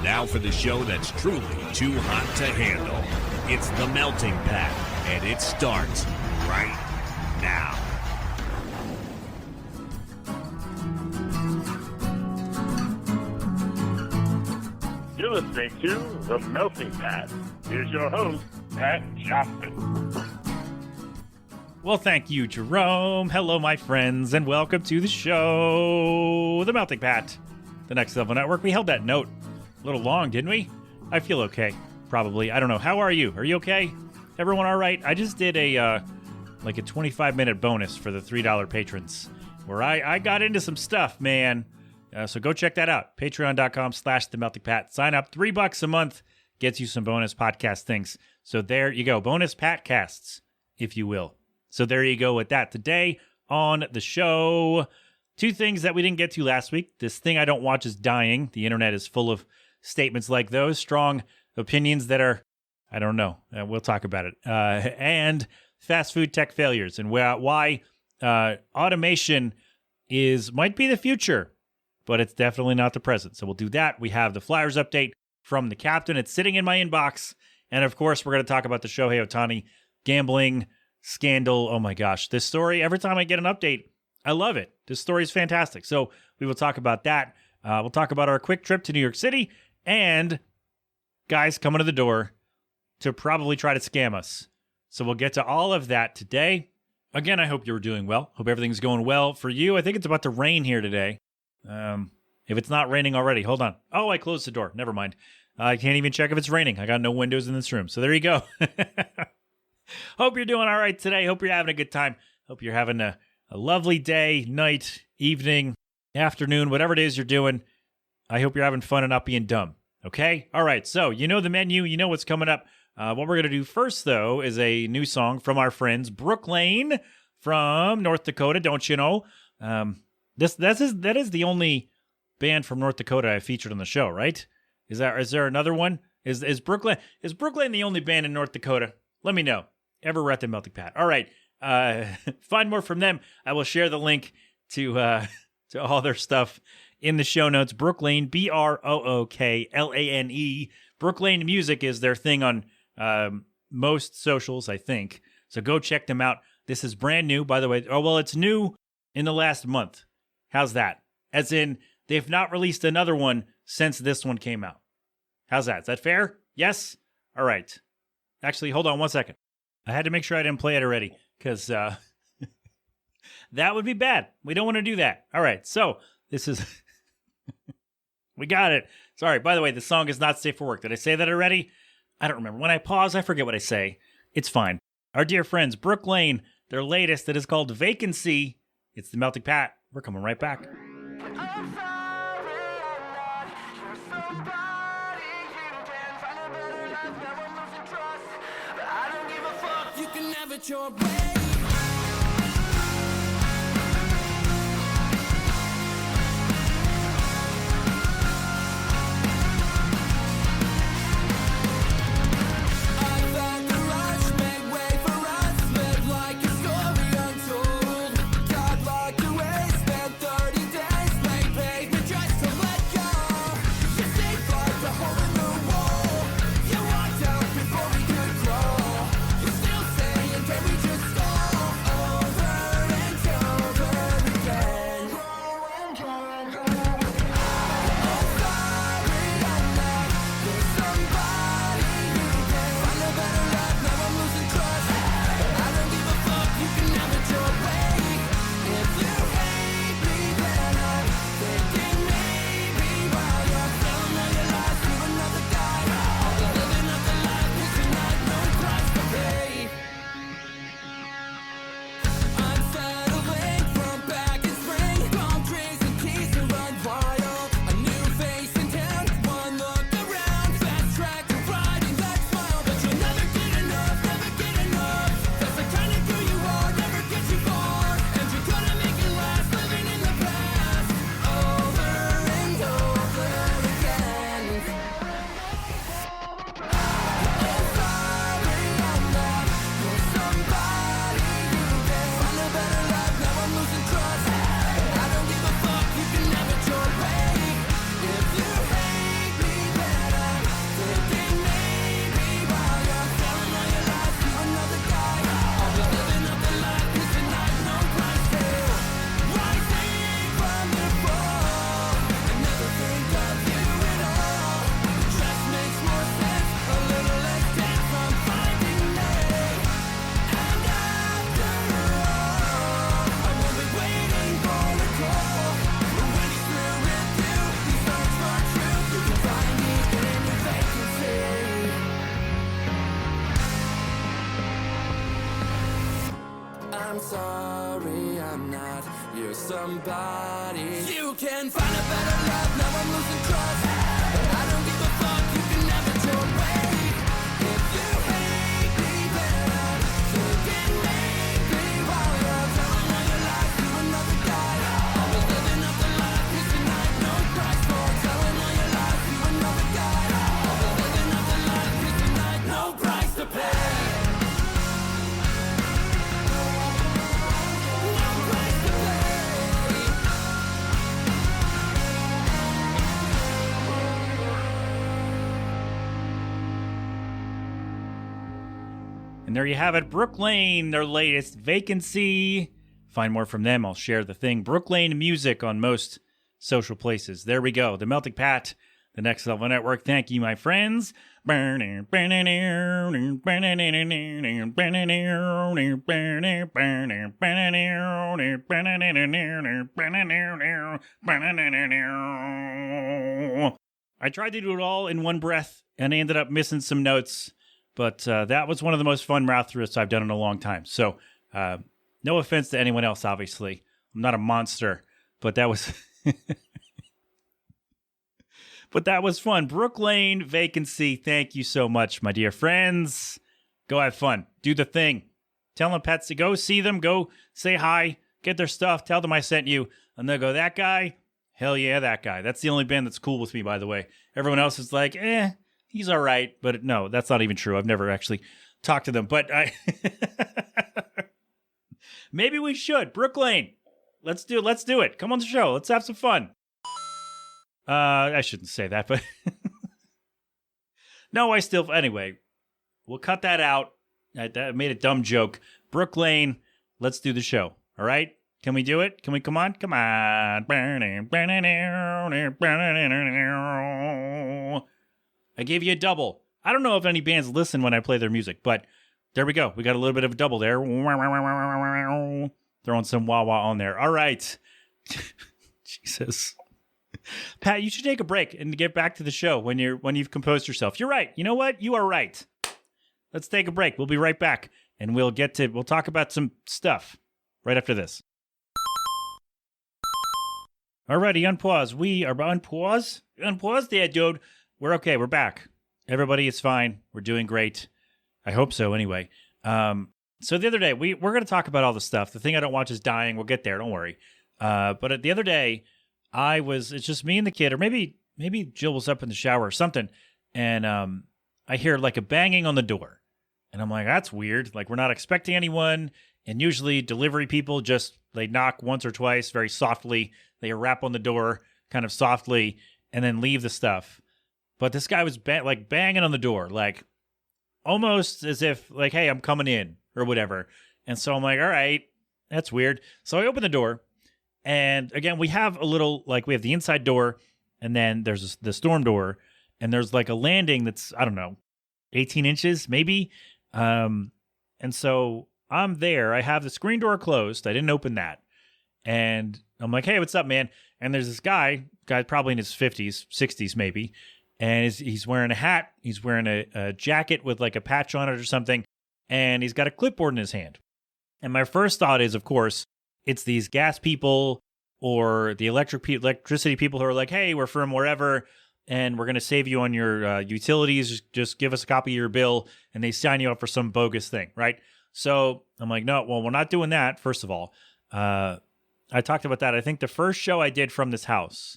Now for the show that's truly too hot to handle. It's The Melting Pat, and it starts right now. You're listening to The Melting Pat. Here's your host, Pat Johnson. Well, thank you, Jerome. Hello, my friends, and welcome to the show, The Melting Pat, the Next Level Network. We held that note a little long, didn't we? I feel okay, probably. I don't know. How are you? Are you okay? Everyone all right? I just did a 25-minute bonus for the $3 patrons, where I got into some stuff, man. So go check that out. Patreon.com/TheMeltingPat. Sign up. $3 a month gets you some bonus podcast things. So there you go. Bonus Patcasts, if you will. So there you go with that. Today on the show, two things that we didn't get to last week. This thing I don't watch is dying. The internet is full of statements like those. Strong opinions that are, I don't know. We'll talk about it. And fast food tech failures and why automation might be the future, but it's definitely not the present. So we'll do that. We have the Flyers update from the captain. It's sitting in my inbox. And of course, we're going to talk about the Shohei Ohtani gambling scandal. Oh my gosh. This story, every time I get an update, I love it. This story is fantastic. So we will talk about that. We'll talk about our quick trip to New York City and guys coming to the door to probably try to scam us. So we'll get to all of that today. Again, I hope you're doing well. Hope everything's going well for you. I think it's about to rain here today. If it's not raining already, hold on. Oh, I closed the door. Never mind. I can't even check if it's raining. I got no windows in this room. So there you go. Hope you're doing all right today. Hope you're having a good time. Hope you're having a lovely day, night, evening, afternoon, whatever it is you're doing. I hope you're having fun and not being dumb. Okay? All right. So you know the menu. You know what's coming up. What we're going to do first, though, is a new song from our friends Brooklane from North Dakota. Don't you know? That is the only band from North Dakota I featured on the show, right? Is there another one? Is Brooklane the only band in North Dakota? Let me know. Ever at the Melting Pat. All right. Find more from them. I will share the link to all their stuff in the show notes. Brooklane, Brooklane. Brooklane Music is their thing on most socials, I think. So go check them out. This is brand new, by the way. Oh, well, it's new in the last month. How's that? As in, they've not released another one since this one came out. How's that? Is that fair? Yes? All right. Actually, hold on one second. I had to make sure I didn't play it already, because that would be bad. We don't want to do that. All right, so this is... We got it. Sorry, by the way, the song is not safe for work. Did I say that already? I don't remember. When I pause, I forget what I say. It's fine. Our dear friends, Brooklane, their latest, that is called Vacancy. It's the Melting Pat. We're coming right back. It's your way. Can we just stop? And there you have it, Brooklane, their latest vacancy. Find more from them. I'll share the thing. Brooklane Music on most social places. There we go. The Melting Pat, the Next Level Network. Thank you, my friends. I tried to do it all in one breath, and I ended up missing some notes. But that was one of the most fun mouth thrusts I've done in a long time. So no offense to anyone else, obviously. I'm not a monster, but that was... But that was fun. Brooklane vacancy. Thank you so much, my dear friends. Go have fun. Do the thing. Tell them pets to go see them. Go say hi. Get their stuff. Tell them I sent you. And they'll go, that guy? Hell yeah, that guy. That's the only band that's cool with me, by the way. Everyone else is like, he's all right. But no, that's not even true. I've never actually talked to them. But I maybe we should. Brooklane. Let's do it. Come on the show. Let's have some fun. I shouldn't say that, but no, anyway, we'll cut that out. I made a dumb joke. Brooklane, let's do the show. All right? Can we do it? Can we come on? Come on. I gave you a double. I don't know if any bands listen when I play their music, but there we go. We got a little bit of a double there. Throwing some wah-wah on there. All right. Jesus. Pat, you should take a break and get back to the show when you've composed yourself. You're right. You know what? You are right. Let's take a break. We'll be right back, and we'll talk about some stuff right after this. Alrighty, unpause. We are unpause. Unpause there, dude. We're okay. We're back. Everybody is fine. We're doing great. I hope so. Anyway, so the other day we're going to talk about all the stuff. The thing I don't watch is dying. We'll get there. Don't worry. But the other day. It's just me and the kid, or maybe Jill was up in the shower or something, and I hear like a banging on the door. And I'm like, that's weird. Like, we're not expecting anyone, and usually delivery people they knock once or twice very softly. They rap on the door kind of softly and then leave the stuff. But this guy was banging on the door, like almost as if like, hey, I'm coming in or whatever. And so I'm like, all right, that's weird. So I open the door. And again, we have we have the inside door, and then there's the storm door, and there's like a landing that's, I don't know, 18 inches maybe. And so I'm there. I have the screen door closed. I didn't open that. And I'm like, hey, what's up, man? And there's this guy probably in his 50s, 60s maybe. And he's wearing a hat. He's wearing a jacket with like a patch on it or something. And he's got a clipboard in his hand. And my first thought is, of course, it's these gas people or the electricity people who are like, hey, we're from wherever, and we're going to save you on your utilities. Just give us a copy of your bill, and they sign you up for some bogus thing, right? So I'm like, no, well, we're not doing that, first of all. I talked about that. I think the first show I did from this house,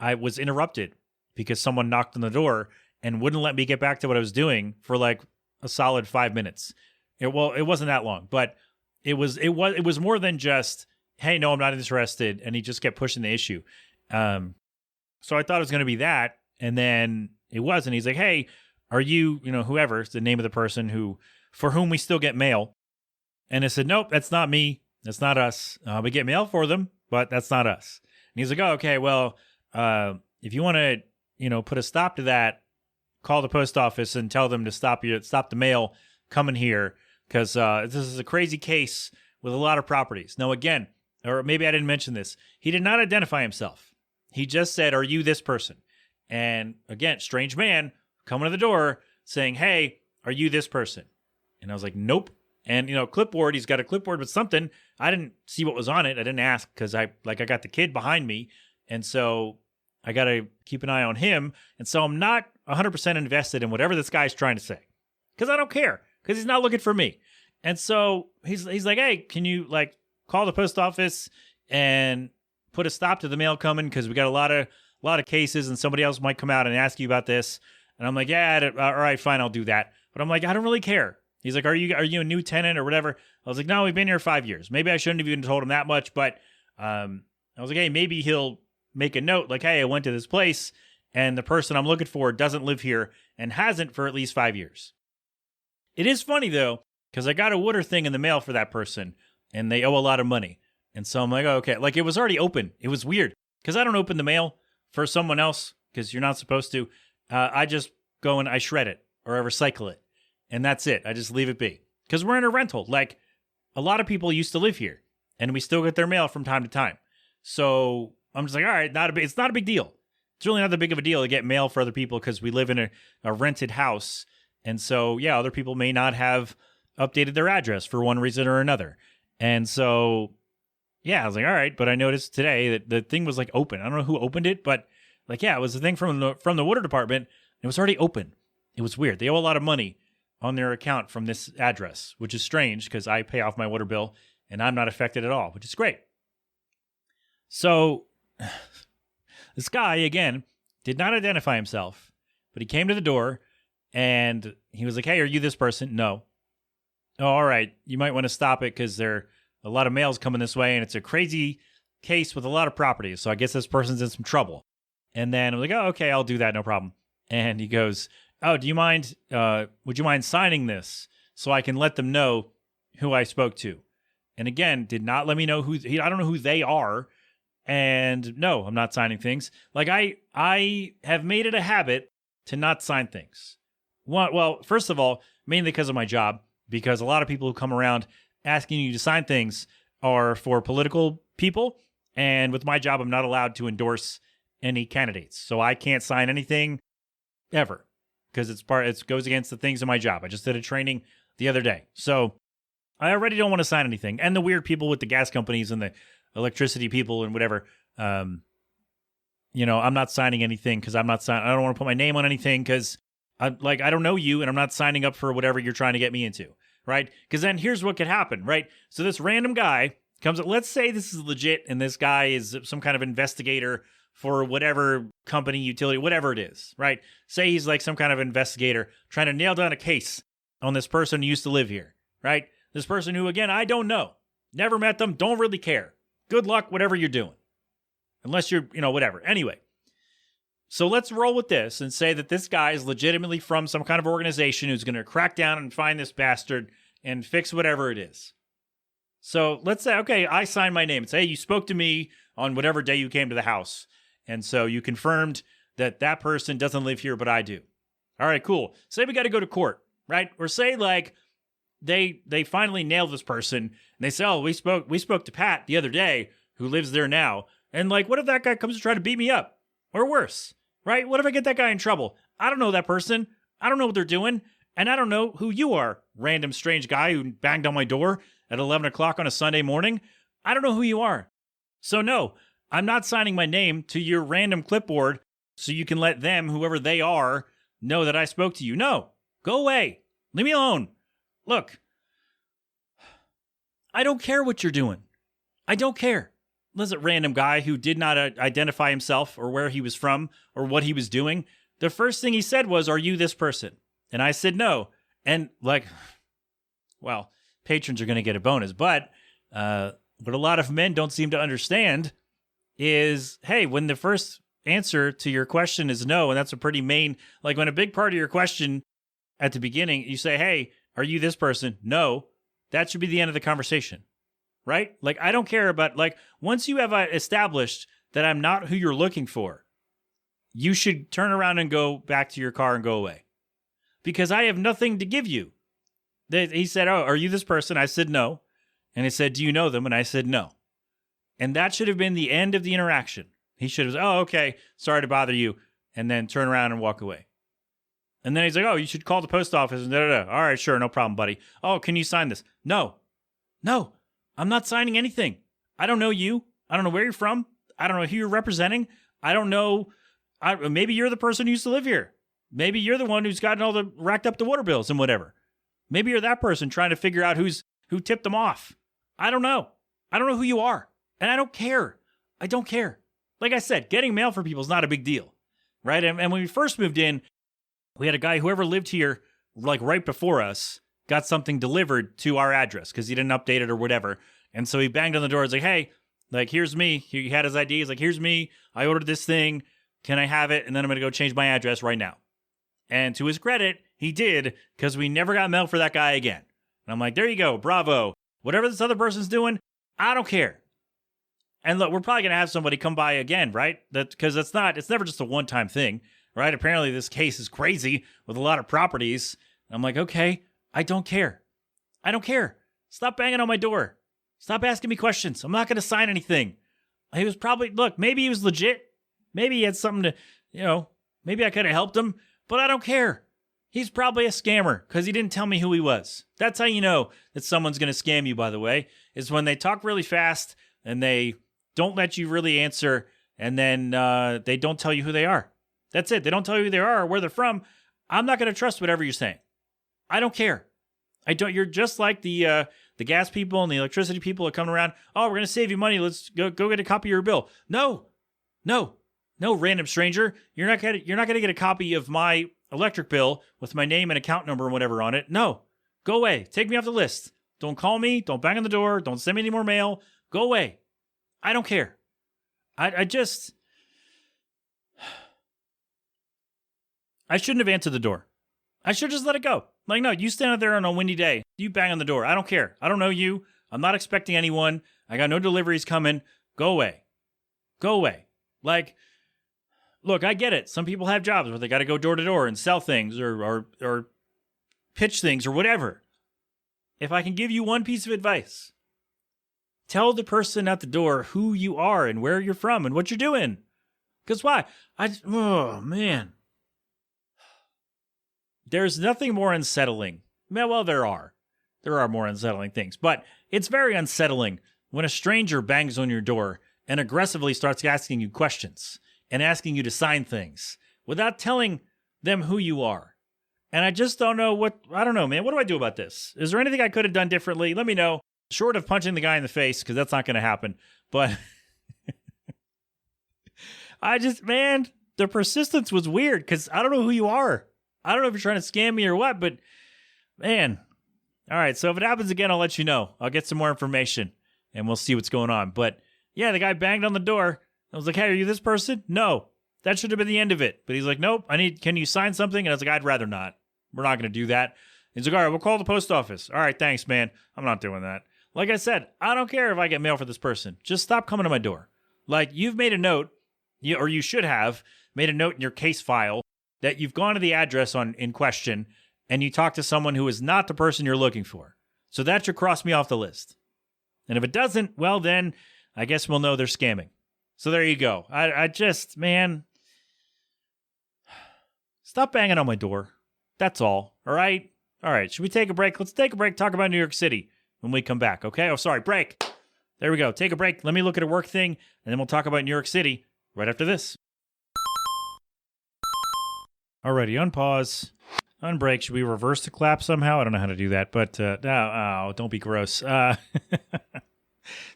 I was interrupted because someone knocked on the door and wouldn't let me get back to what I was doing for like a solid 5 minutes. It wasn't that long, but it was more than just, hey, no, I'm not interested. And he just kept pushing the issue. So I thought it was going to be that. And then it wasn't. He's like, hey, are you, whoever, it's the name of the person for whom we still get mail. And I said, nope, that's not me. That's not us. We get mail for them, but that's not us. And he's like, oh, okay, well, if you want to, put a stop to that, call the post office and tell them to stop the mail coming here. Because this is a crazy case with a lot of properties. Now, again, or maybe I didn't mention this. He did not identify himself. He just said, are you this person? And again, strange man coming to the door saying, hey, are you this person? And I was like, nope. And, clipboard, he's got a clipboard with something. I didn't see what was on it. I didn't ask because I got the kid behind me. And so I got to keep an eye on him. And so I'm not 100% invested in whatever this guy's trying to say because I don't care. Because he's not looking for me. And so he's like, hey, can you call the post office and put a stop to the mail coming? Because we got a lot of cases and somebody else might come out and ask you about this. And I'm like, yeah, all right, fine, I'll do that. But I'm like, I don't really care. He's like, are you a new tenant or whatever? I was like, no, we've been here 5 years. Maybe I shouldn't have even told him that much. But I was like, hey, maybe he'll make a note like, hey, I went to this place and the person I'm looking for doesn't live here and hasn't for at least 5 years. It is funny, though, because I got a water thing in the mail for that person, and they owe a lot of money. And so I'm like, oh, okay. Like, it was already open. It was weird, because I don't open the mail for someone else, because you're not supposed to. I just go and I shred it, or I recycle it, and that's it. I just leave it be. Because we're in a rental. Like, a lot of people used to live here, and we still get their mail from time to time. So I'm just like, all right, it's not a big deal. It's really not that big of a deal to get mail for other people because we live in a rented house. And so, yeah, other people may not have updated their address for one reason or another. And so, yeah, I was like, all right. But I noticed today that the thing was like open. I don't know who opened it, but like, yeah, it was a thing from the water department. It was already open. It was weird. They owe a lot of money on their account from this address, which is strange because I pay off my water bill and I'm not affected at all, which is great. So this guy, again, did not identify himself, but he came to the door and he was like, hey, are you this person? No. Oh, all right. You might want to stop it because there are a lot of mails coming this way and it's a crazy case with a lot of properties. So I guess this person's in some trouble. And then I'm like, oh, okay, I'll do that. No problem. And he goes, oh, do you mind, would you mind signing this so I can let them know who I spoke to? And again, did not let me know I don't know who they are. And no, I'm not signing things. Like I have made it a habit to not sign things. Well, first of all, mainly because of my job, because a lot of people who come around asking you to sign things are for political people. And with my job, I'm not allowed to endorse any candidates. So I can't sign anything ever because it goes against the things of my job. I just did a training the other day. So I already don't want to sign anything. And the weird people with the gas companies and the electricity people and whatever, I'm not signing anything because I don't want to put my name on anything because I don't know you and I'm not signing up for whatever you're trying to get me into, right? Because then here's what could happen, right? So this random guy comes up, let's say this is legit and this guy is some kind of investigator for whatever company, utility, whatever it is, right? Say he's like some kind of investigator trying to nail down a case on this person who used to live here, right? This person who, again, I don't know, never met them, don't really care. Good luck, whatever you're doing. Unless you're, whatever. Anyway, so let's roll with this and say that this guy is legitimately from some kind of organization who's going to crack down and find this bastard and fix whatever it is. So let's say, okay, I sign my name and say, hey, you spoke to me on whatever day you came to the house. And so you confirmed that that person doesn't live here, but I do. All right, cool. Say we got to go to court, right? Or say like they finally nailed this person and they say, oh, we spoke to Pat the other day who lives there now. And like, what if that guy comes to try to beat me up? Or worse, right? What if I get that guy in trouble? I don't know that person. I don't know what they're doing. And I don't know who you are, random strange guy who banged on my door at 11 o'clock on a Sunday morning. I don't know who you are. So no, I'm not signing my name to your random clipboard so you can let them, whoever they are, know that I spoke to you. No, go away. Leave me alone. Look, I don't care what you're doing. I don't care. Listen, random guy who did not identify himself or where he was from or what he was doing. The first thing he said was, are you this person? And I said no. And like, well, patrons are going to get a bonus. But what a lot of men don't seem to understand is, hey, when the first answer to your question is no, and that's a pretty main, like when a big part of your question at the beginning, you say, hey, are you this person? No, that should be the end of the conversation, right? Like, I don't care about, like, once you have established that I'm not who you're looking for, you should turn around and go back to your car and go away because I have nothing to give you. He said, oh, are you this person? I said, no. And he said, do you know them? And I said, no. And that should have been the end of the interaction. He should have said, oh, okay, sorry to bother you, and then turn around and walk away. And then he's like, oh, you should call the post office and da-da-da. All right, sure, no problem, buddy. Oh, can you sign this? No, I'm not signing anything. I don't know you. I don't know where you're from. I don't know who you're representing. I don't know. Maybe you're the person who used to live here. Maybe you're the one who's gotten racked up the water bills and whatever. Maybe you're that person trying to figure out who tipped them off. I don't know. I don't know who you are. And I don't care. I don't care. Like I said, getting mail for people is not a big deal, right? And when we first moved in, we had a guy, whoever lived here, like right before us, got something delivered to our address because he didn't update it or whatever. And so he banged on the door. He's like, hey, like, here's me. He had his ID. He's like, here's me. I ordered this thing. Can I have it? And then I'm going to go change my address right now. And to his credit, he did, because we never got mail for that guy again. And I'm like, there you go, bravo. Whatever this other person's doing, I don't care. And look, we're probably going to have somebody come by again, right? Because it's never just a one-time thing, right? Apparently this case is crazy with a lot of properties. I'm like, okay, I don't care. I don't care. Stop banging on my door. Stop asking me questions. I'm not going to sign anything. He was probably, look, maybe he was legit. Maybe he had something to, maybe I could have helped him, but I don't care. He's probably a scammer because he didn't tell me who he was. That's how you know that someone's going to scam you, by the way, is when they talk really fast and they don't let you really answer, and then they don't tell you who they are. That's it. They don't tell you who they are or where they're from. I'm not going to trust whatever you're saying. I don't care. You're just like the gas people and the electricity people that come around. Oh, we're going to save you money. Let's go get a copy of your bill. No, random stranger. You're not going to get a copy of my electric bill with my name and account number and whatever on it. No, go away. Take me off the list. Don't call me. Don't bang on the door. Don't send me any more mail. Go away. I don't care. I shouldn't have answered the door. I should just let it go. Like, no, you stand out there on a windy day. You bang on the door. I don't care. I don't know you. I'm not expecting anyone. I got no deliveries coming. Go away. Go away. Like, look, I get it. Some people have jobs where they got to go door to door and sell things or pitch things or whatever. If I can give you one piece of advice, tell the person at the door who you are and where you're from and what you're doing. Because why? Oh, man. There's nothing more unsettling. Well, there are. There are more unsettling things. But it's very unsettling when a stranger bangs on your door and aggressively starts asking you questions and asking you to sign things without telling them who you are. And I just don't know I don't know, man. What do I do about this? Is there anything I could have done differently? Let me know. Short of punching the guy in the face, because that's not going to happen. But the persistence was weird because I don't know who you are. I don't know if you're trying to scam me or what, but man. All right, so if it happens again, I'll let you know. I'll get some more information and we'll see what's going on. But yeah, the guy banged on the door. I was like, hey, are you this person? No. That should have been the end of it. But he's like, nope, can you sign something? And I was like, I'd rather not. We're not going to do that. He's like, all right, we'll call the post office. All right, thanks, man. I'm not doing that. Like I said, I don't care if I get mail for this person. Just stop coming to my door. Like, you've made a note, or you should have made a note in your case file that you've gone to the address in question and you talked to someone who is not the person you're looking for. So that should cross me off the list. And if it doesn't, well, then I guess we'll know they're scamming. So there you go. I just, man, stop banging on my door. That's all. All right? All right. Should we take a break? Let's take a break, talk about New York City when we come back, okay? Oh, sorry, break. There we go. Take a break. Let me look at a work thing, and then we'll talk about New York City right after this. Alrighty, unpause, unbreak. Should we reverse the clap somehow? I don't know how to do that, but don't be gross.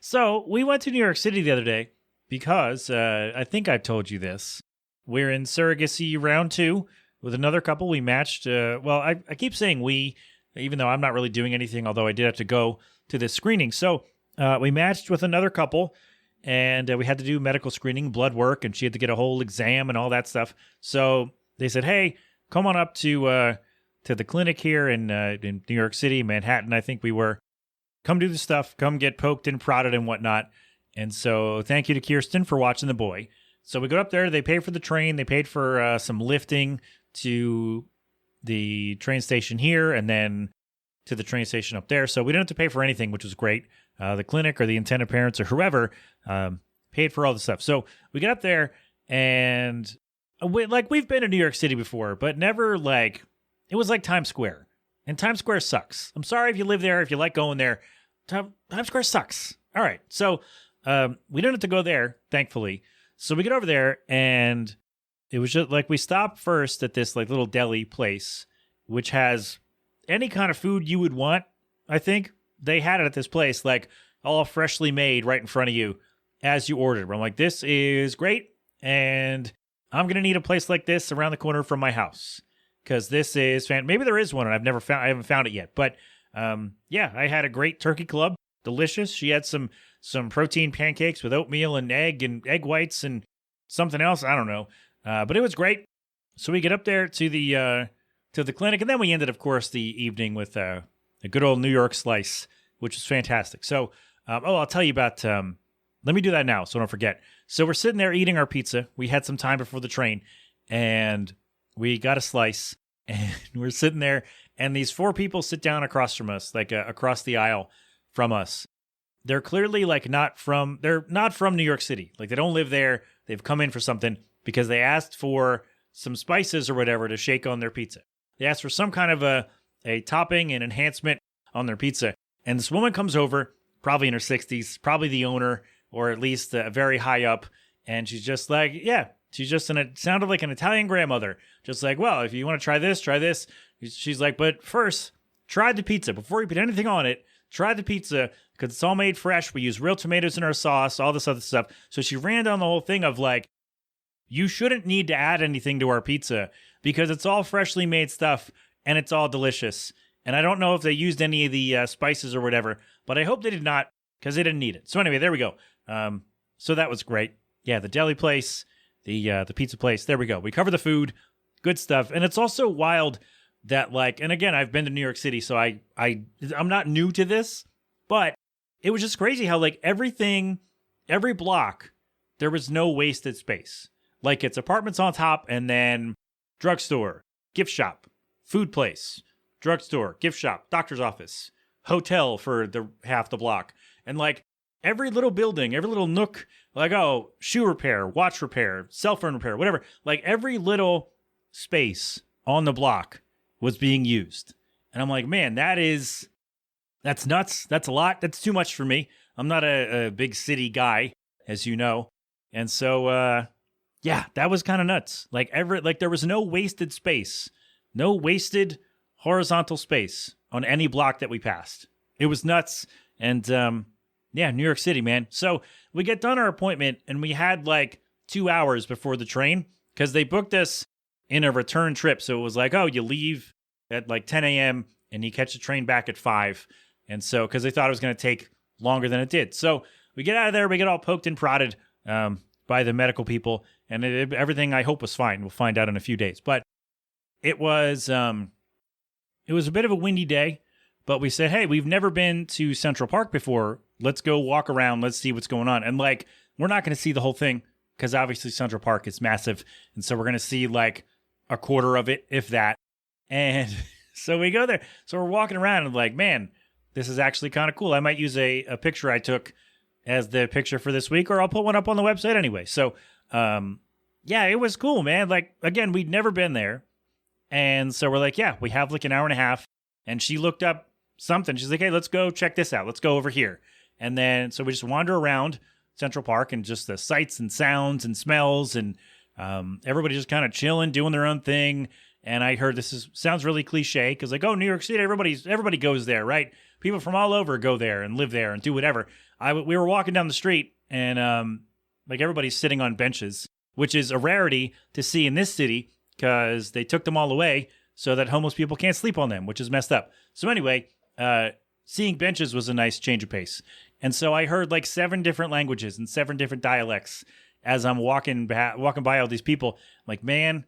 So we went to New York City the other day because I think I've told you this. We're in surrogacy round 2 with another couple. We matched. I keep saying we, even though I'm not really doing anything, although I did have to go to this screening. So we matched with another couple, and we had to do medical screening, blood work, and she had to get a whole exam and all that stuff. So they said, hey, come on up to the clinic here in New York City, Manhattan, I think we were. Come do the stuff. Come get poked and prodded and whatnot. And so thank you to Kirsten for watching the boy. So we go up there. They paid for the train. They paid for some lifting to the train station here and then to the train station up there. So we didn't have to pay for anything, which was great. The clinic or the intended parents or whoever paid for all the stuff. So we get up there and we've been to New York City before, but never it was like Times Square. And Times Square sucks. I'm sorry if you live there, if you like going there. Times Square sucks. All right. So we didn't have to go there, thankfully. So we get over there, and it was just we stopped first at this little deli place, which has any kind of food you would want, I think. They had it at this place, all freshly made right in front of you as you ordered. I'm like, this is great, and I'm going to need a place like this around the corner from my house. Because this is maybe there is one and I haven't found it yet. But I had a great turkey club, delicious. She had some protein pancakes with oatmeal and egg whites and something else. I don't know, but it was great. So we get up there to the clinic, and then we ended, of course, the evening with a good old New York slice, which was fantastic. So, I'll tell you about. Let me do that now, so don't forget. So we're sitting there eating our pizza. We had some time before the train, and we got a slice, and we're sitting there, and these 4 people sit down across from us, like across the aisle from us. They're clearly they're not from New York City. Like, they don't live there. They've come in for something because they asked for some spices or whatever to shake on their pizza. They asked for some kind of a topping and enhancement on their pizza. And this woman comes over, probably in her 60s, probably the owner, or at least very high up. And she's just like, yeah, she's just sounded like an Italian grandmother. Just like, well, if you want to try this, try this. She's like, but first, try the pizza. Before you put anything on it, try the pizza, because it's all made fresh. We use real tomatoes in our sauce, all this other stuff. So she ran down the whole thing of like, you shouldn't need to add anything to our pizza because it's all freshly made stuff and it's all delicious. And I don't know if they used any of the spices or whatever, but I hope they did not, because they didn't need it. So anyway, there we go. So that was great. Yeah, the deli place, the pizza place. There we go. We covered the food. Good stuff. And it's also wild that, like, and again, I've been to New York City, so I'm not new to this, but it was just crazy how, like, every block, there was no wasted space. Like, it's apartments on top, and then drugstore, gift shop, food place, drugstore, gift shop, doctor's office, hotel for the half the block. And like every little building, every little nook, like, oh, shoe repair, watch repair, cell phone repair, whatever. Like every little space on the block was being used. And I'm like, man, that's nuts. That's a lot. That's too much for me. I'm not a big city guy, as you know. And so, yeah, that was kind of nuts. Like there was no wasted space, no wasted horizontal space on any block that we passed. It was nuts. And yeah, New York City, man. So we get done our appointment, and we had like 2 hours before the train because they booked us in a return trip. So it was like, oh, you leave at like 10 a.m. and you catch the train back at 5. And so, because they thought it was going to take longer than it did. So we get out of there, we get all poked and prodded by the medical people, and everything I hope was fine. We'll find out in a few days. But it was a bit of a windy day, but we said, hey, we've never been to Central Park before. Let's go walk around. Let's see what's going on. And like, we're not going to see the whole thing because obviously Central Park is massive. And so we're going to see like a quarter of it, if that. And so we go there. So we're walking around and like, man, this is actually kind of cool. I might use a picture I took as the picture for this week, or I'll put one up on the website anyway. So, yeah, it was cool, man. Like, again, we'd never been there. And so we're like, yeah, we have like an hour and a half. And she looked up something. She's like, hey, let's go check this out. Let's go over here. And then, so we just wander around Central Park and just the sights and sounds and smells, and everybody just kind of chilling, doing their own thing. And I heard sounds really cliche because like, oh, New York City, everybody goes there, right? People from all over go there and live there and do whatever. We were walking down the street, and like everybody's sitting on benches, which is a rarity to see in this city because they took them all away so that homeless people can't sleep on them, which is messed up. So anyway, seeing benches was a nice change of pace. And so I heard like 7 different languages and 7 different dialects as I'm walking by all these people. I'm like, man,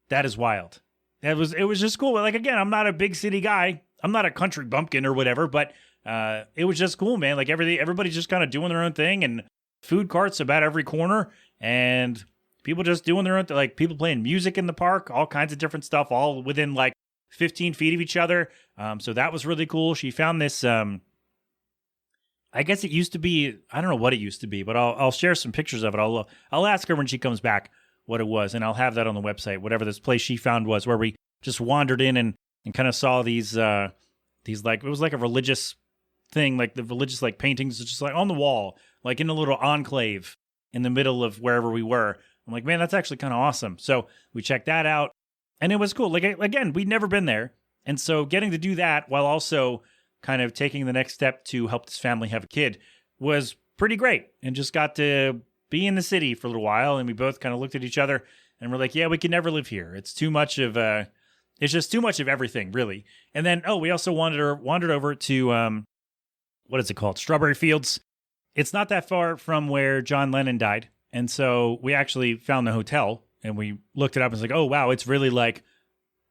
that is wild. It was just cool. Like, again, I'm not a big city guy. I'm not a country bumpkin or whatever, but it was just cool, man. Like everybody's just kind of doing their own thing, and food carts about every corner, and people just doing their own thing. Like people playing music in the park, all kinds of different stuff, all within like 15 feet of each other. So that was really cool. She found this, I guess it used to be, I don't know what it used to be, but I'll share some pictures of it. I'll ask her when she comes back what it was, and I'll have that on the website, whatever this place she found was, where we just wandered in and kind of saw these like, it was like a religious thing, like the religious like paintings just like on the wall, like in a little enclave in the middle of wherever we were. I'm like, man, that's actually kind of awesome. So we checked that out, and it was cool. Like, again, we'd never been there. And so getting to do that while also kind of taking the next step to help this family have a kid was pretty great, and just got to be in the city for a little while. And we both kind of looked at each other and we're like, yeah, we could never live here. It's too much of it's just too much of everything, really. And then, we also wandered over to, what is it called? Strawberry Fields. It's not that far from where John Lennon died. And so we actually found the hotel And we looked it up and it's like, oh, wow, it's really like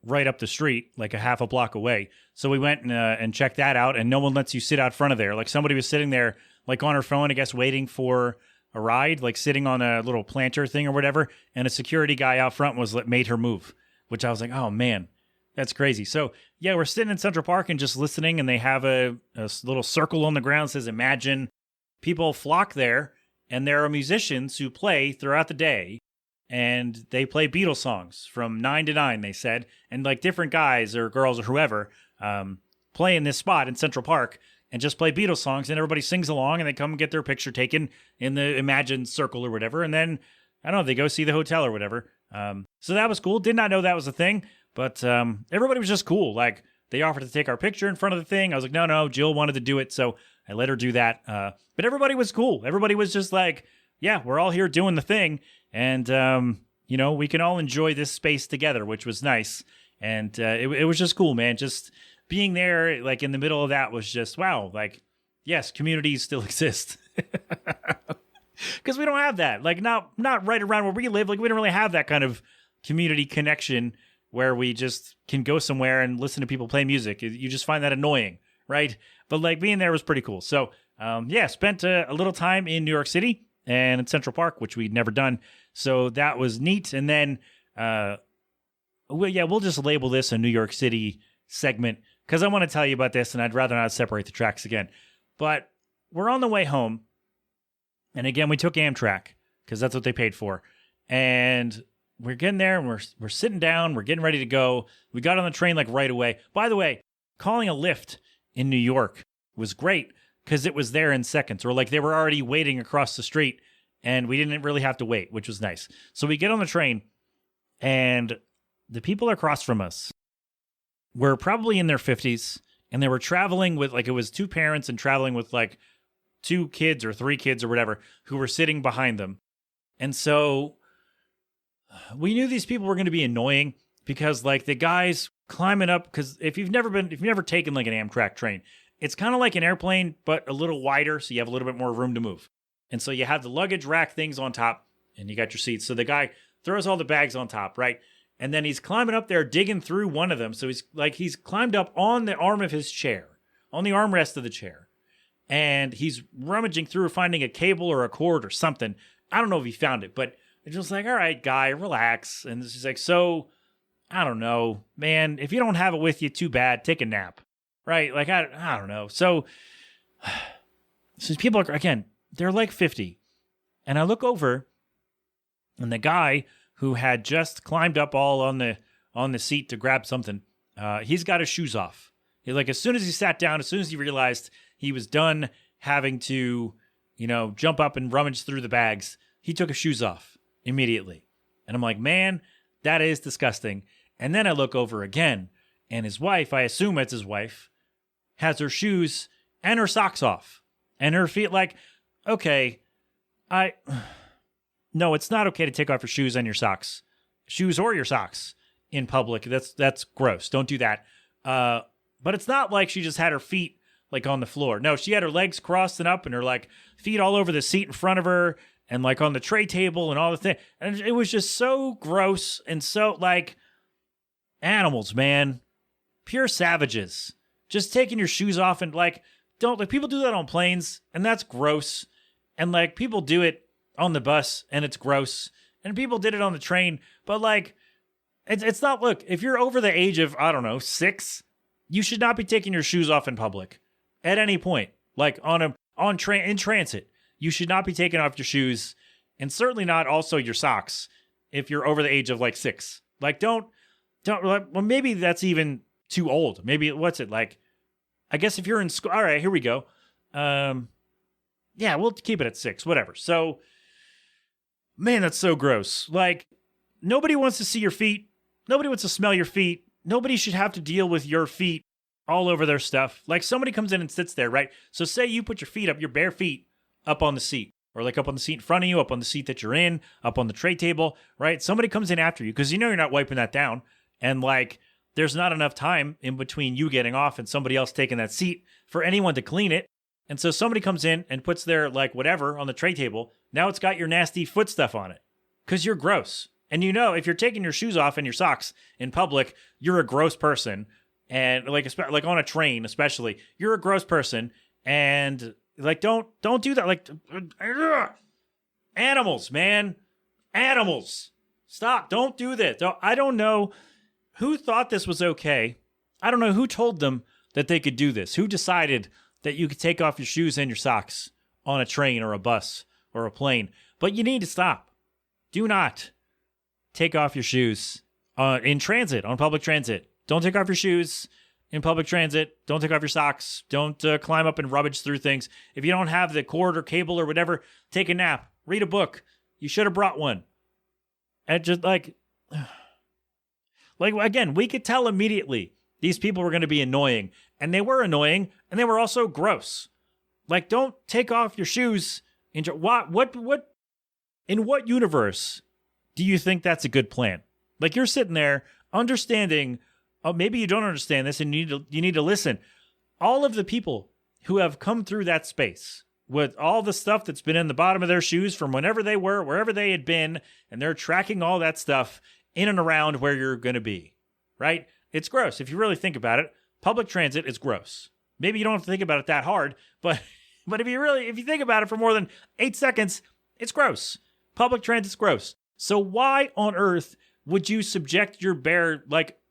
right up the street, like a half a block away. So we went and checked that out, and no one lets you sit out front of there. Like somebody was sitting there, like on her phone, I guess, waiting for a ride, like sitting on a little planter thing or whatever. And a security guy out front made her move, which I was like, oh man, that's crazy. So yeah, we're sitting in Central Park and just listening, and they have a little circle on the ground that says Imagine. People flock there, and there are musicians who play throughout the day. And they play Beatles songs from 9 to 9, they said. And like different guys or girls or whoever play in this spot in Central Park and just play Beatles songs. And everybody sings along and they come and get their picture taken in the Imagine circle or whatever. And then, I don't know, they go see the hotel or whatever. So that was cool. Did not know that was a thing. But everybody was just cool. Like they offered to take our picture in front of the thing. I was like, no, Jill wanted to do it. So I let her do that. But everybody was cool. Everybody was just like, yeah, we're all here doing the thing. And, we can all enjoy this space together, which was nice. And it was just cool, man. Just being there, like in the middle of that was just, wow. Like, yes, communities still exist. Because we don't have that. Like, not right around where we live. Like, we don't really have that kind of community connection where we just can go somewhere and listen to people play music. You just find that annoying, right? But, like, being there was pretty cool. So, spent a little time in New York City and in Central Park, which we'd never done. So that was neat. And then, we'll just label this a New York City segment because I want to tell you about this, and I'd rather not separate the tracks again. But we're on the way home. And again, we took Amtrak because that's what they paid for. And we're getting there, and we're sitting down. We're getting ready to go. We got on the train like right away. By the way, calling a Lyft in New York was great because it was there in seconds, or like they were already waiting across the street and we didn't really have to wait, which was nice. So we get on the train and the people across from us were probably in their 50s, and they were traveling with, like, it was two parents and traveling with like 2 kids or 3 kids or whatever who were sitting behind them. And so we knew these people were going to be annoying because like the guys climbing up, because if you've never taken like an Amtrak train, it's kind of like an airplane, but a little wider, so you have a little bit more room to move. And so you have the luggage rack things on top, and you got your seats. So the guy throws all the bags on top, right? And then he's climbing up there, digging through one of them. So he's climbed up on the arm of his chair, on the armrest of the chair. And he's rummaging through, finding a cable or a cord or something. I don't know if he found it, but it's just like, all right, guy, relax. And she's like, so, I don't know, man, if you don't have it with you, too bad, take a nap. Right? Like, I don't know. So these people are, again, they're like 50. And I look over, and the guy who had just climbed up all on the seat to grab something, he's got his shoes off. He's like, as soon as he sat down, as soon as he realized he was done having to, jump up and rummage through the bags, he took his shoes off immediately. And I'm like, man, that is disgusting. And then I look over again, and his wife, I assume it's his wife, has her shoes and her socks off. And her feet, like, okay, no, it's not okay to take off your shoes and your socks. Shoes or your socks in public. That's gross. Don't do that. But it's not like she just had her feet like on the floor. No, she had her legs crossed and up and her like feet all over the seat in front of her and like on the tray table and all the thing. And it was just so gross and so like animals, man. Pure savages. Just taking your shoes off and like, don't, like, people do that on planes and that's gross. And like people do it on the bus and it's gross. And people did it on the train, but like, it's not, look, if you're over the age of, I don't know, 6, you should not be taking your shoes off in public at any point. Like in transit, you should not be taking off your shoes, and certainly not also your socks if you're over the age of like 6. Like don't, well, maybe that's even too old. Maybe, what's it like? I guess if you're in school, all right, here we go. Yeah, we'll keep it at 6, whatever. So, man, that's so gross. Like, nobody wants to see your feet. Nobody wants to smell your feet. Nobody should have to deal with your feet all over their stuff. Like, somebody comes in and sits there, right? So say you put your feet up, your bare feet up on the seat, or like up on the seat in front of you, up on the seat that you're in, up on the tray table, right? Somebody comes in after you because you're not wiping that down. And like, there's not enough time in between you getting off and somebody else taking that seat for anyone to clean it. And so somebody comes in and puts their like whatever on the tray table. Now it's got your nasty foot stuff on it because you're gross. And if you're taking your shoes off and your socks in public, you're a gross person. And like on a train, especially, you're a gross person. And like, don't do that. Like, animals, man, animals. Stop. Don't do this. I don't know who thought this was okay. I don't know who told them that they could do this. Who decided that you could take off your shoes and your socks on a train or a bus or a plane? But you need to stop. Do not take off your shoes in transit, on public transit. Don't take off your shoes in public transit. Don't take off your socks. Don't climb up and rummage through things. If you don't have the cord or cable or whatever, take a nap. Read a book. You should have brought one. And just like again, we could tell immediately these people were going to be annoying. And they were annoying. And they were also gross. Like, don't take off your shoes. In what universe do you think that's a good plan? Like, you're sitting there understanding, maybe you don't understand this and you need to listen. All of the people who have come through that space with all the stuff that's been in the bottom of their shoes from whenever they were, wherever they had been, and they're tracking all that stuff in and around where you're going to be, right? It's gross. If you really think about it, public transit is gross. Maybe you don't have to think about it that hard, but if you think about it for more than 8 seconds, it's gross. Public transit's gross. So why on earth would you subject your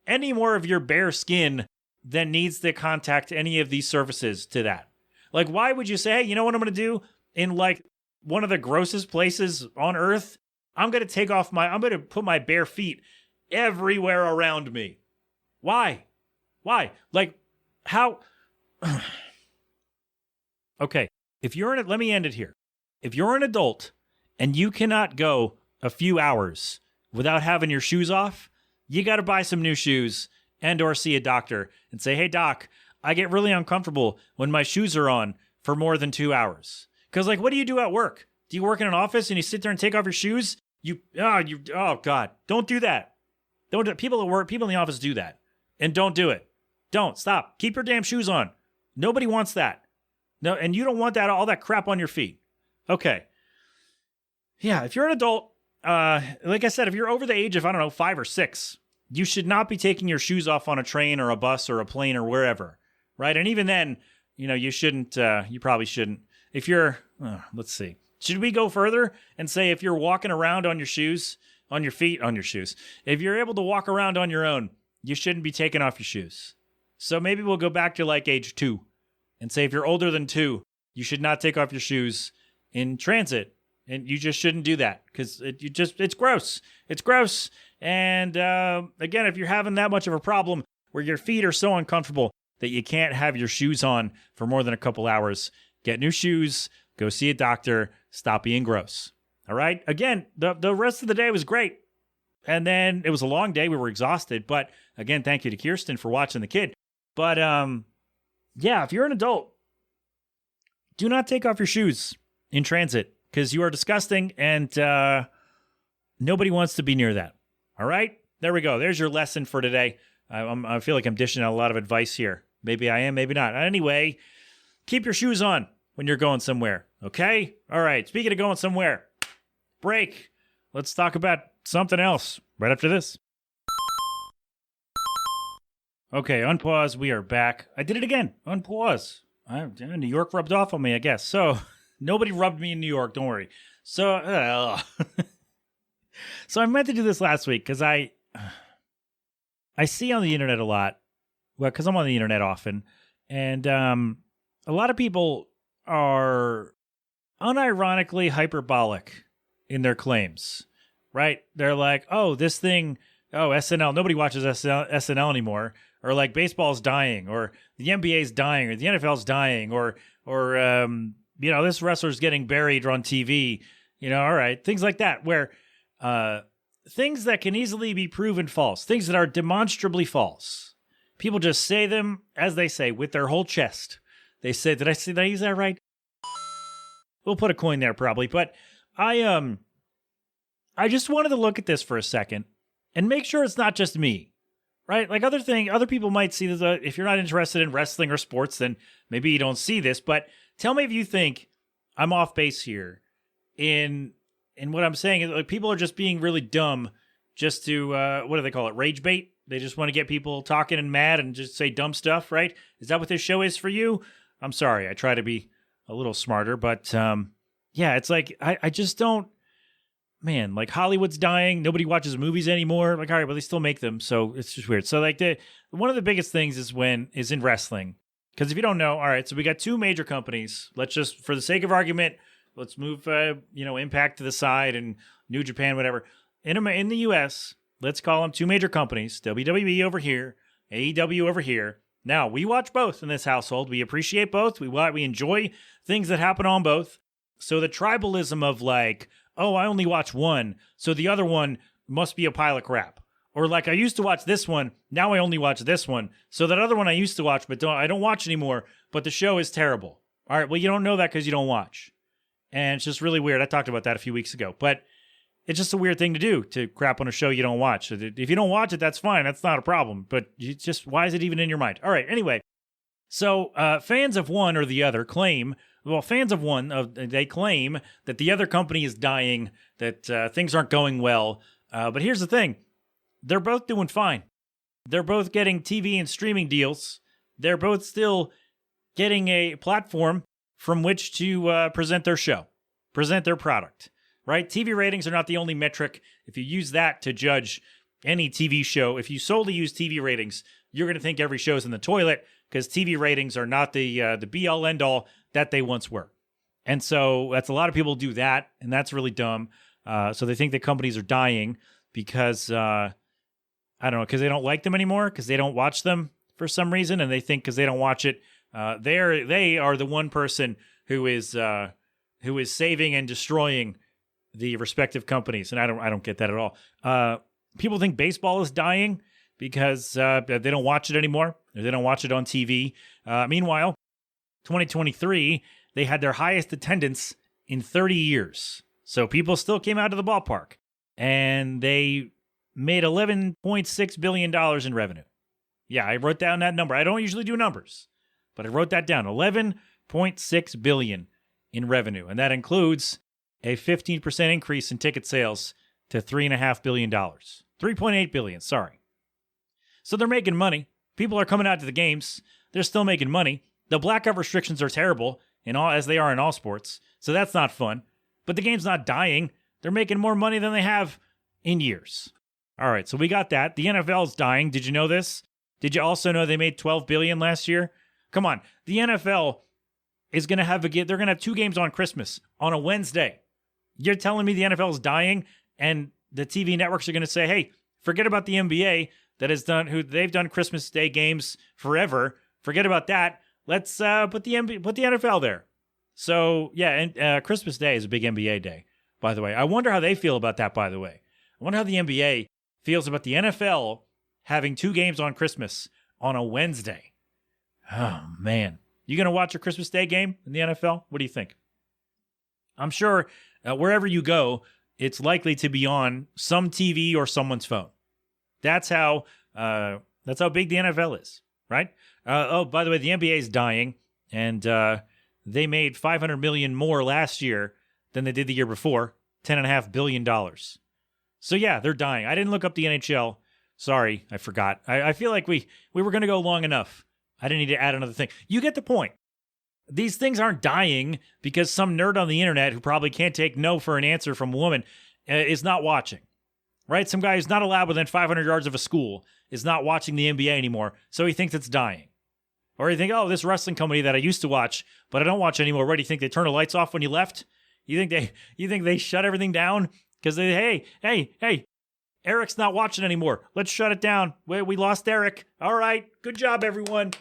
any more of your bare skin than needs to contact any of these surfaces to that? Like, why would you say, hey, you know what I'm going to do in like one of the grossest places on earth? I'm going to put my bare feet everywhere around me. Why? Like, how? Okay. Let me end it here. If you're an adult and you cannot go a few hours without having your shoes off, you got to buy some new shoes and or see a doctor and say, hey, doc, I get really uncomfortable when my shoes are on for more than 2 hours. Because, like, what do you do at work? Do you work in an office and you sit there and take off your shoes? Oh, God, don't do that. People at work, people in the office do that. And don't do it. Don't. Stop. Keep your damn shoes on. Nobody wants that. No, and you don't want all that crap on your feet. Okay. Yeah, if you're an adult, like I said, if you're over the age of, 5 or 6, you should not be taking your shoes off on a train or a bus or a plane or wherever, right? And even then, you shouldn't, you probably shouldn't. If you're, let's see. Should we go further and say if you're walking around on your shoes, on your feet, on your shoes, if you're able to walk around on your own, you shouldn't be taking off your shoes. So maybe we'll go back to like age 2 and say if you're older than 2, you should not take off your shoes in transit. And you just shouldn't do that because it's gross. It's gross. And again, if you're having that much of a problem where your feet are so uncomfortable that you can't have your shoes on for more than a couple hours, get new shoes, go see a doctor, stop being gross. All right? Again, the rest of the day was great. And then it was a long day. We were exhausted. But again, thank you to Kirsten for watching the kid. But yeah, if you're an adult, do not take off your shoes in transit because you are disgusting and nobody wants to be near that. All right? There we go. There's your lesson for today. I feel like I'm dishing out a lot of advice here. Maybe I am, maybe not. Anyway, keep your shoes on when you're going somewhere. Okay? All right. Speaking of going somewhere, break. Let's talk about something else right after this. Okay, unpause. We are back. I did it again. Unpause. New York rubbed off on me, I guess. So, nobody rubbed me in New York. Don't worry. So, so I meant to do this last week because I see on the internet a lot. Well, because I'm on the internet often. And a lot of people are unironically hyperbolic in their claims, right? They're like, oh, this thing, SNL. Nobody watches SNL anymore. Or like baseball's dying, or the NBA's dying, or the NFL's dying, or this wrestler's getting buried on TV. All right, things like that, where things that can easily be proven false, things that are demonstrably false. People just say them as they say with their whole chest. They say, did I use that right? We'll put a coin there probably, but I just wanted to look at this for a second and make sure it's not just me. Right? Like other people might see this. If you're not interested in wrestling or sports, then maybe you don't see this. But tell me if you think I'm off base here in what I'm saying. Like people are just being really dumb just to, what do they call it? Rage bait? They just want to get people talking and mad and just say dumb stuff, right? Is that what this show is for you? I'm sorry. I try to be a little smarter, but yeah, it's like, I just don't, man, like Hollywood's dying. Nobody watches movies anymore. Like, all right, but they still make them. So it's just weird. So like one of the biggest things is in wrestling. Because if you don't know, all right, so we got two major companies. Let's just, for the sake of argument, let's move, Impact to the side and New Japan, whatever. In the U.S., let's call them two major companies, WWE over here, AEW over here. Now, we watch both in this household. We appreciate both. We enjoy things that happen on both. So the tribalism of like, oh, I only watch one, so the other one must be a pile of crap. Or like, I used to watch this one, now I only watch this one, so that other one I used to watch, but I don't watch anymore, but the show is terrible. All right, well, you don't know that because you don't watch. And it's just really weird. I talked about that a few weeks ago, but it's just a weird thing to do, to crap on a show you don't watch. If you don't watch it, that's fine. That's not a problem. But why is it even in your mind? All right, anyway. So fans of one or the other claim, fans of one, they claim that the other company is dying, that things aren't going well. But here's the thing. They're both doing fine. They're both getting TV and streaming deals. They're both still getting a platform from which to present their show, present their product. Right? TV ratings are not the only metric. If you use that to judge any TV show, if you solely use TV ratings, you're going to think every show's in the toilet because TV ratings are not the be-all, end-all that they once were. And so that's a lot of people do that, and that's really dumb. So they think that companies are dying because, I don't know, because they don't like them anymore, because they don't watch them for some reason, and they think because they don't watch it, they are the one person who is saving and destroying the respective companies, and I don't get that at all. People think baseball is dying because they don't watch it anymore, or they don't watch it on TV. Meanwhile, 2023, they had their highest attendance in 30 years. So people still came out to the ballpark, and they made $11.6 billion in revenue. Yeah, I wrote down that number. I don't usually do numbers, but I wrote that down. $11.6 billion in revenue, and that includes a 15% increase in ticket sales to $3.5 billion. $3.8 billion, sorry. So they're making money. People are coming out to the games. They're still making money. The blackout restrictions are terrible, as they are in all sports, so that's not fun. But the game's not dying. They're making more money than they have in years. All right, so we got that. The NFL's dying. Did you know this? Did you also know they made $12 billion last year? Come on. The NFL is going to have they're going to have two games on Christmas on a Wednesday. You're telling me the NFL is dying and the TV networks are going to say, hey, forget about the NBA they've done Christmas Day games forever. Forget about that. Let's put the NFL there. So, yeah, and Christmas Day is a big NBA day, by the way. I wonder how they feel about that, by the way. I wonder how the NBA feels about the NFL having two games on Christmas on a Wednesday. Oh, man. You going to watch a Christmas Day game in the NFL? What do you think? I'm sure wherever you go, it's likely to be on some TV or someone's phone. That's how big the NFL is, right? By the way, the NBA is dying, and they made $500 million more last year than they did the year before, $10.5 billion. So yeah, they're dying. I didn't look up the NHL. Sorry, I forgot. I feel like we were going to go long enough. I didn't need to add another thing. You get the point. These things aren't dying because some nerd on the internet who probably can't take no for an answer from a woman is not watching, right? Some guy who's not allowed within 500 yards of a school is not watching the NBA anymore, so he thinks it's dying. Or you think, oh, this wrestling company that I used to watch, but I don't watch anymore. What do you think? They turn the lights off when you left? You think they shut everything down because hey, Eric's not watching anymore. Let's shut it down. We lost Eric. All right, good job, everyone.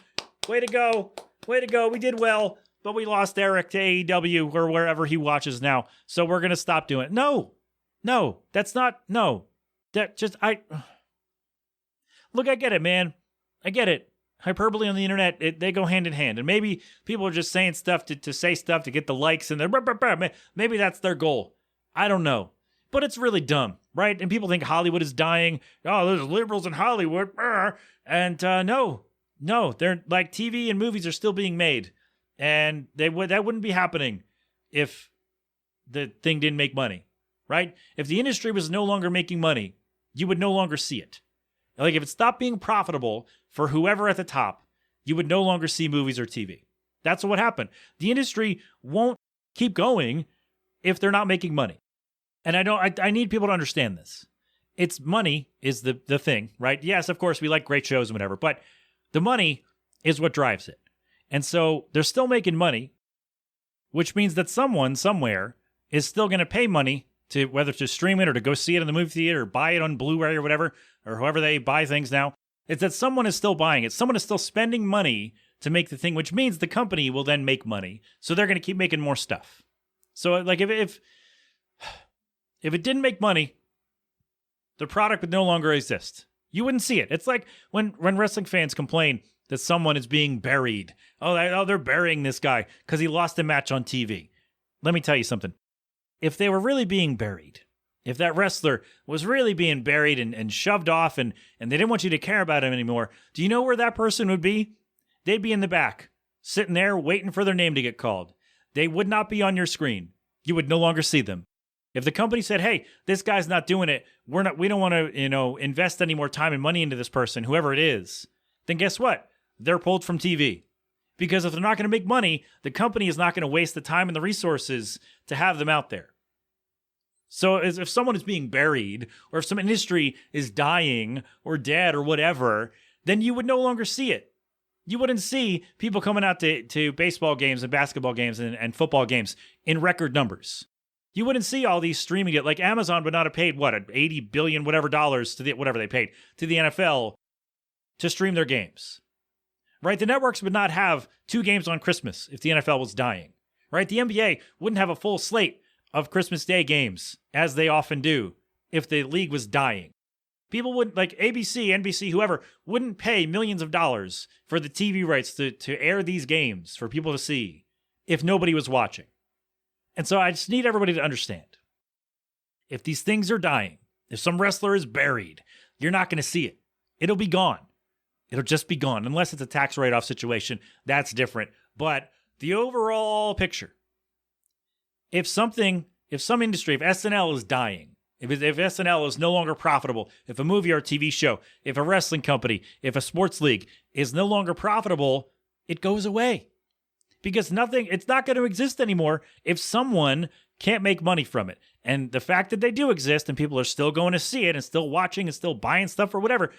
Way to go. We did well, but we lost Eric to AEW or wherever he watches now. So we're going to stop doing it. No, that's not, no. Look, I get it, man. I get it. Hyperbole on the internet, they go hand in hand. And maybe people are just saying stuff to say stuff to get the likes and maybe that's their goal. I don't know. But it's really dumb, right? And people think Hollywood is dying. Oh, there's liberals in Hollywood. And no, they're like TV and movies are still being made. And that wouldn't be happening if the thing didn't make money, right? If the industry was no longer making money, you would no longer see it. Like if it stopped being profitable for whoever at the top, you would no longer see movies or TV. That's what happened. The industry won't keep going if they're not making money. And I need people to understand this. It's money is the thing, right? Yes, of course, we like great shows and whatever, but the money is what drives it. And so they're still making money, which means that someone somewhere is still going to pay money to whether to stream it or to go see it in the movie theater or buy it on Blu-ray or whatever, or however they buy things now. It's that someone is still buying it. Someone is still spending money to make the thing, which means the company will then make money. So they're going to keep making more stuff. So like if it didn't make money, the product would no longer exist. You wouldn't see it. It's like when wrestling fans complain that someone is being buried. Oh, they're burying this guy because he lost a match on TV. Let me tell you something. If they were really being buried, if that wrestler was really being buried and shoved off and they didn't want you to care about him anymore, do you know where that person would be? They'd be in the back, sitting there waiting for their name to get called. They would not be on your screen. You would no longer see them. If the company said, hey, this guy's not doing it, we don't want to, invest any more time and money into this person, whoever it is, then guess what? They're pulled from TV. Because if they're not going to make money, the company is not going to waste the time and the resources to have them out there. So if someone is being buried, or if some industry is dying or dead or whatever, then you would no longer see it. You wouldn't see people coming out to baseball games and basketball games and football games in record numbers. You wouldn't see all these streaming it. Like Amazon would not have paid, $80 billion whatever dollars to whatever they paid to the NFL to stream their games. Right? The networks would not have 2 games on Christmas if the NFL was dying. Right? The NBA wouldn't have a full slate of Christmas Day games, as they often do, if the league was dying. People wouldn't, like ABC, NBC, whoever, wouldn't pay millions of dollars for the TV rights to air these games for people to see if nobody was watching. And so I just need everybody to understand. If these things are dying, if some wrestler is buried, you're not going to see it. It'll be gone. It'll just be gone, unless it's a tax write-off situation. That's different. But the overall picture, if some industry, if SNL is dying, if SNL is no longer profitable, if a movie or a TV show, if a wrestling company, if a sports league is no longer profitable, it goes away. Because it's not going to exist anymore if someone can't make money from it. And the fact that they do exist and people are still going to see it and still watching and still buying stuff or whatever,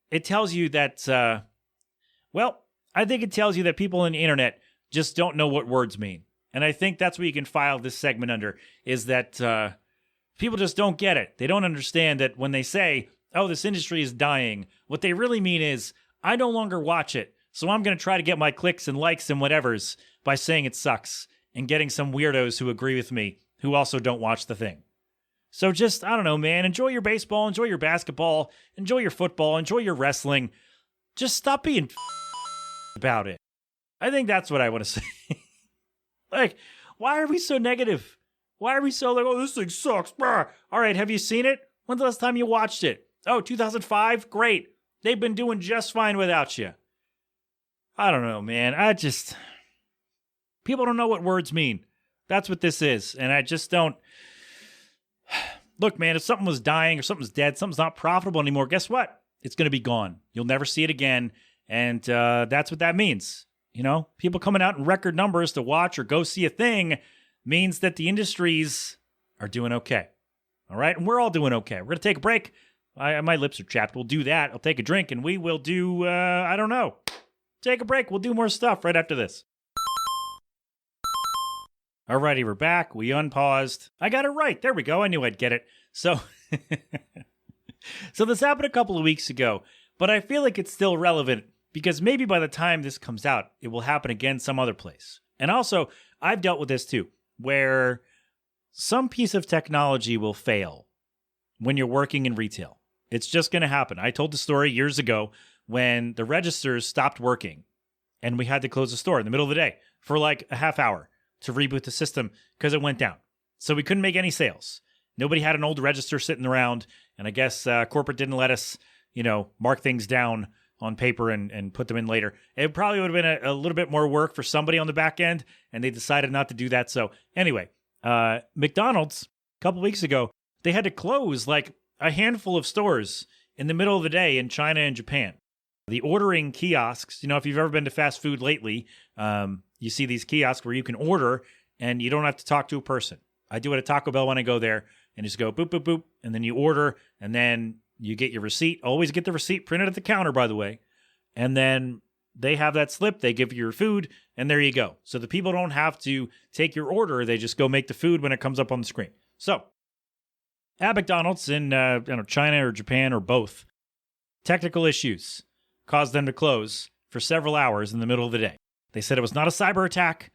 it tells you that, I think it tells you that people on the internet just don't know what words mean. And I think that's what you can file this segment under, is that people just don't get it. They don't understand that when they say, oh, this industry is dying, what they really mean is, I no longer watch it, so I'm going to try to get my clicks and likes and whatevers by saying it sucks and getting some weirdos who agree with me who also don't watch the thing. So just, I don't know, man, enjoy your baseball, enjoy your basketball, enjoy your football, enjoy your wrestling. Just stop being about it. I think that's what I want to say. Like, why are we so negative? Why are we so like, oh, this thing sucks? Brr. All right, have you seen it? When's the last time you watched it? Oh, 2005? Great. They've been doing just fine without you. I don't know, man. People don't know what words mean. That's what this is. And I just don't. Look, man, if something was dying or something's dead, something's not profitable anymore, guess what? It's going to be gone. You'll never see it again. And that's what that means. You know, people coming out in record numbers to watch or go see a thing means that the industries are doing okay. All right? And we're all doing okay. We're going to take a break. My lips are chapped. We'll do that. I'll take a drink and we will do, I don't know. Take a break. We'll do more stuff right after this. Alrighty, we're back. We unpaused. I got it right. There we go. I knew I'd get it. So this happened a couple of weeks ago, but I feel like it's still relevant because maybe by the time this comes out, it will happen again some other place. And also, I've dealt with this too, where some piece of technology will fail when you're working in retail. It's just going to happen. I told the story years ago when the registers stopped working and we had to close the store in the middle of the day for like a half hour to reboot the system because it went down. So we couldn't make any sales. Nobody had an old register sitting around, and I guess corporate didn't let us, mark things down on paper and put them in later. It probably would have been a little bit more work for somebody on the back end, and they decided not to do that. So anyway, McDonald's, a couple weeks ago, they had to close like a handful of stores in the middle of the day in China and Japan. The ordering kiosks, if you've ever been to fast food lately, you see these kiosks where you can order and you don't have to talk to a person. I do it at Taco Bell when I go there and just go boop, boop, boop. And then you order and then you get your receipt. Always get the receipt printed at the counter, by the way. And then they have that slip. They give you your food and there you go. So the people don't have to take your order. They just go make the food when it comes up on the screen. So at McDonald's in China or Japan or both, technical issues caused them to close for several hours in the middle of the day. They said it was not a cyber attack,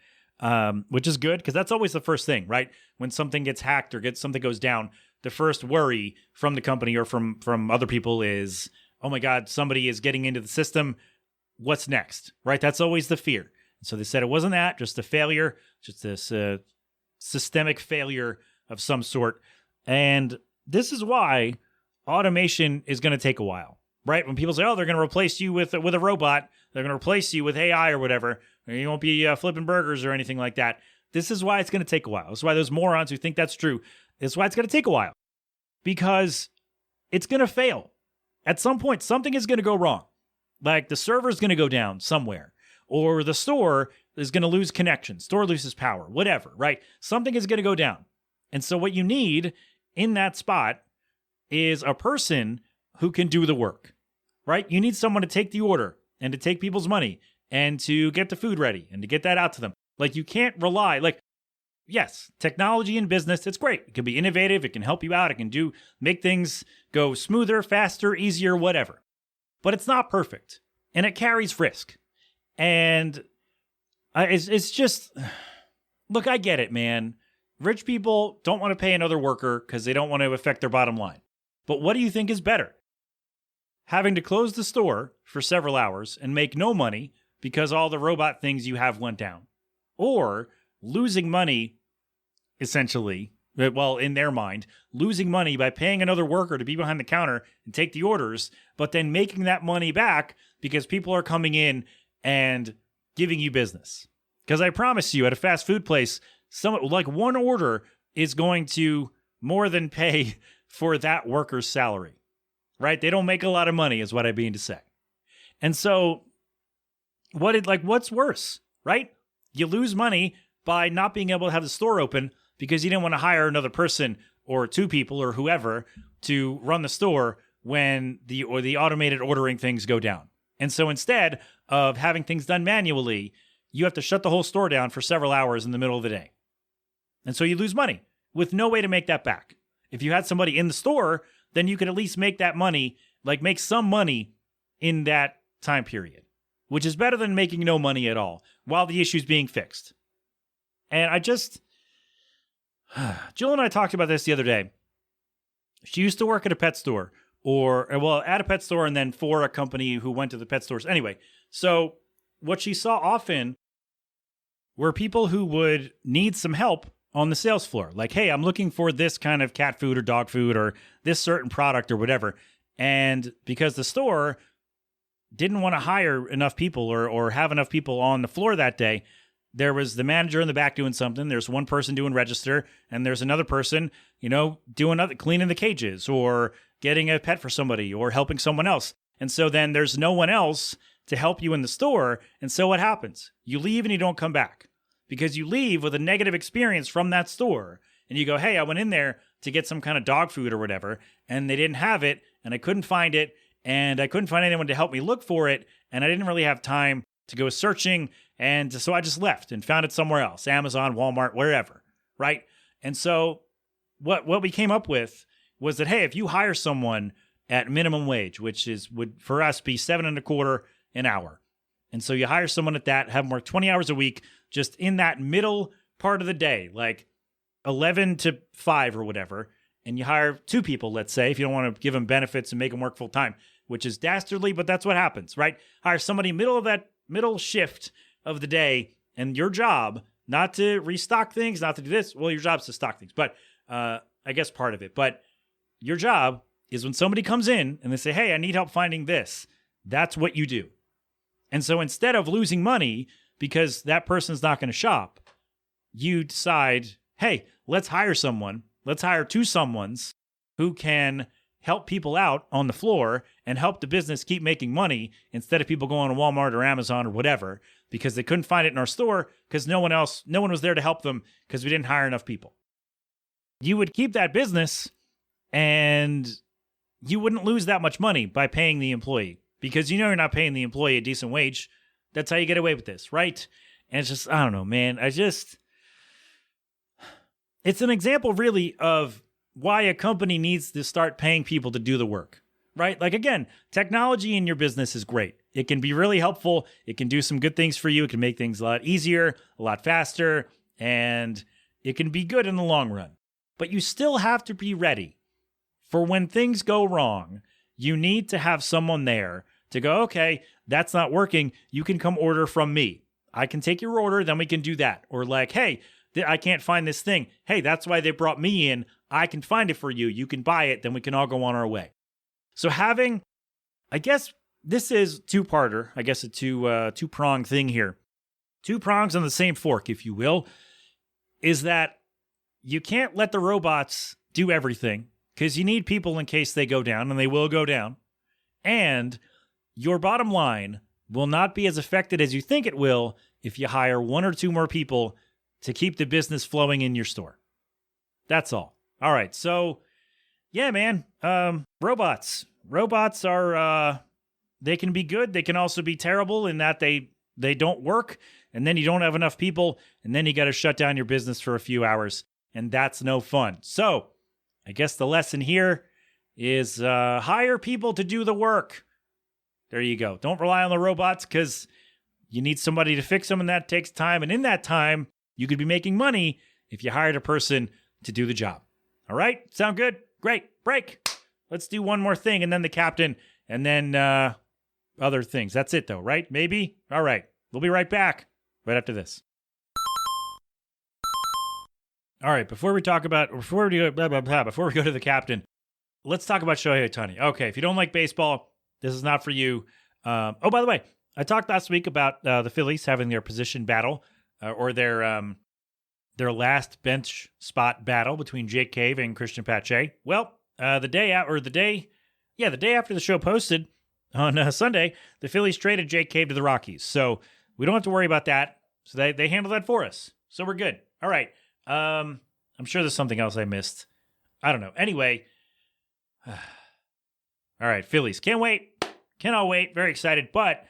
which is good because that's always the first thing, right? When something gets hacked or something goes down, the first worry from the company or from other people is, oh my God, somebody is getting into the system. What's next, right? That's always the fear. So they said it wasn't that, just a failure, just this systemic failure of some sort. And this is why automation is going to take a while, right? When people say, oh, they're going to replace you with a robot, they're going to replace you with AI or whatever, and you won't be flipping burgers or anything like that. This is why it's going to take a while. This is why those morons who think that's true, this is why it's going to take a while. Because it's going to fail. At some point, something is going to go wrong. Like the server is going to go down somewhere, or the store is going to lose connection, store loses power, whatever, right? Something is going to go down. And so what you need in that spot is a person who can do the work, right? You need someone to take the order and to take people's money and to get the food ready and to get that out to them. Like you can't rely, yes, technology in business, it's great. It can be innovative. It can help you out. It can make things go smoother, faster, easier, whatever. But it's not perfect and it carries risk. And it's just, look, I get it, man. Rich people don't want to pay another worker because they don't want to affect their bottom line. But what do you think is better? Having to close the store for several hours and make no money because all the robot things you have went down? Or losing money, essentially, well, in their mind, losing money by paying another worker to be behind the counter and take the orders, but then making that money back because people are coming in and giving you business. Because I promise you, at a fast food place, one order is going to more than pay for that worker's salary, right? They don't make a lot of money is what I mean to say. And so what's worse, right? You lose money by not being able to have the store open because you didn't want to hire another person or two people or whoever to run the store when the automated ordering things go down. And so instead of having things done manually, you have to shut the whole store down for several hours in the middle of the day. And so you lose money with no way to make that back. If you had somebody in the store, then you could at least make that money, make some money in that time period, which is better than making no money at all while the issue's being fixed. And Jill and I talked about this the other day. She used to work at a pet store at a pet store and then for a company who went to the pet stores. Anyway, so what she saw often were people who would need some help on the sales floor. Like, hey, I'm looking for this kind of cat food or dog food or this certain product or whatever. And because the store didn't want to hire enough people or have enough people on the floor that day, there was the manager in the back doing something. There's one person doing register, and there's another person, cleaning the cages or getting a pet for somebody or helping someone else. And so then there's no one else to help you in the store. And so what happens? You leave and you don't come back because you leave with a negative experience from that store. And you go, hey, I went in there to get some kind of dog food or whatever, and they didn't have it, and I couldn't find it, and I couldn't find anyone to help me look for it, and I didn't really have time to go searching, and so I just left and found it somewhere else, Amazon, Walmart, wherever, right? And so what we came up with was that, hey, if you hire someone at minimum wage, which would for us be $7.25 an hour, and so you hire someone at that, have them work 20 hours a week, just in that middle part of the day, like 11 to 5 or whatever, and you hire two people, let's say, if you don't want to give them benefits and make them work full time, which is dastardly, but that's what happens, right? Hire somebody middle of that middle shift of the day, and your job, not to restock things, not to do this. Well, your job's to stock things, but I guess part of it. But your job is when somebody comes in and they say, hey, I need help finding this. That's what you do. And so instead of losing money because that person's not going to shop, you decide, hey, let's hire someone. Let's hire two someones who can help people out on the floor and help the business keep making money instead of people going to Walmart or Amazon or whatever because they couldn't find it in our store because no one was there to help them because we didn't hire enough people. You would keep that business and you wouldn't lose that much money by paying the employee because you know you're not paying the employee a decent wage. That's how you get away with this, right? And it's just, I don't know, man. It's an example really of why a company needs to start paying people to do the work, right? Like, again, technology in your business is great. It can be really helpful. It can do some good things for you. It can make things a lot easier, a lot faster, and it can be good in the long run. But you still have to be ready for when things go wrong. You need to have someone there to go, okay, that's not working. You can come order from me. I can take your order, then we can do that. Or like, hey, I can't find this thing. Hey, that's why they brought me in. I can find it for you. You can buy it. Then we can all go on our way. So having, I guess this is two-parter. I guess a two-prong thing here. Two prongs on the same fork, if you will, is that you can't let the robots do everything because you need people in case they go down, and they will go down. And your bottom line will not be as affected as you think it will if you hire one or two more people to keep the business flowing in your store. That's all. All right. So, yeah, man. Robots. Robots are, they can be good. They can also be terrible in that they don't work. And then you don't have enough people. And then you got to shut down your business for a few hours. And that's no fun. So, I guess the lesson here is hire people to do the work. There you go. Don't rely on the robots because you need somebody to fix them, and that takes time. And in that time, you could be making money if you hired a person to do the job. All right? Sound good? Great. Break. Let's do one more thing, and then the captain, and then other things. That's it, though, right? Maybe? All right. We'll be right back right after this. All right. Before we go to the captain, let's talk about Shohei Ohtani. Okay. If you don't like baseball, this is not for you. By the way, I talked last week about the Phillies having their position battle or their last bench spot battle between Jake Cave and Christian Pache. Well, the day after the show posted on Sunday, the Phillies traded Jake Cave to the Rockies. So we don't have to worry about that. So they handled that for us. So we're good. All right. I'm sure there's something else I missed. I don't know. Anyway. All right, Phillies. Can't wait. Cannot wait. Very excited. But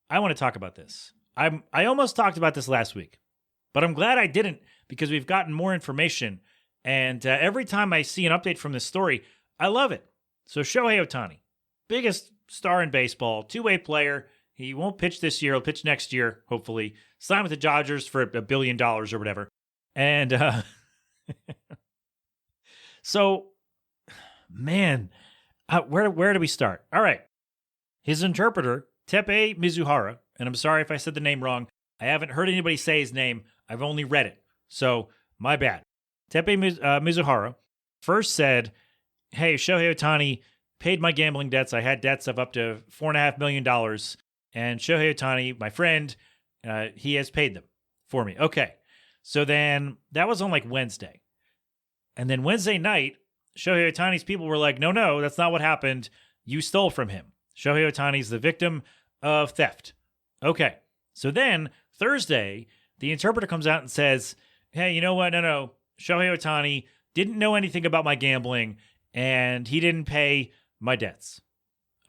I want to talk about this. I almost talked about this last week, but I'm glad I didn't because we've gotten more information. And every time I see an update from this story, I love it. So Shohei Ohtani, biggest star in baseball, two-way player. He won't pitch this year. He'll pitch next year, hopefully. Signed with the Dodgers for $1 billion or whatever. And so, man, where do we start? All right. His interpreter, Tepe Mizuhara, and I'm sorry if I said the name wrong. I haven't heard anybody say his name. I've only read it. So, my bad. Tepe Mizuhara first said, hey, Shohei Ohtani paid my gambling debts. I had debts of up to $4.5 million. And Shohei Ohtani, my friend, he has paid them for me. Okay. So then that was on like Wednesday. And then Wednesday night, Shohei Ohtani's people were like, no, that's not what happened. You stole from him. Shohei Ohtani's the victim of theft. Okay. So then Thursday, the interpreter comes out and says, hey, you know what? No. Shohei Ohtani didn't know anything about my gambling and he didn't pay my debts.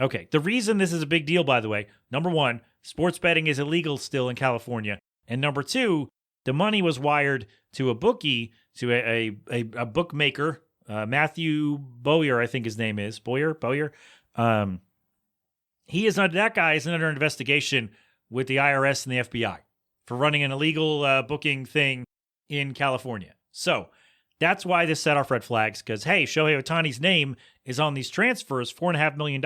Okay. The reason this is a big deal, by the way, number one, sports betting is illegal still in California. And number two, the money was wired to a bookie, to a bookmaker, Matthew Boyer, I think his name is. Boyer. He is under, that guy is under investigation with the IRS and the FBI for running an illegal booking thing in California. So that's why this set off red flags, because, hey, Shohei Ohtani's name is on these transfers, $4.5 million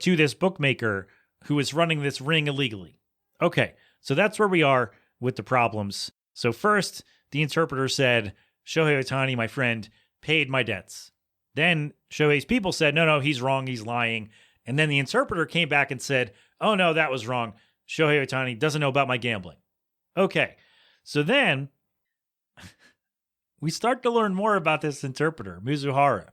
to this bookmaker who is running this ring illegally. Okay, so that's where we are with the problems. So first, the interpreter said, Shohei Ohtani, my friend, paid my debts. Then Shohei's people said, no, he's wrong, he's lying. And then the interpreter came back and said, oh, no, that was wrong. Shohei Ohtani doesn't know about my gambling. Okay, so then we start to learn more about this interpreter, Mizuhara.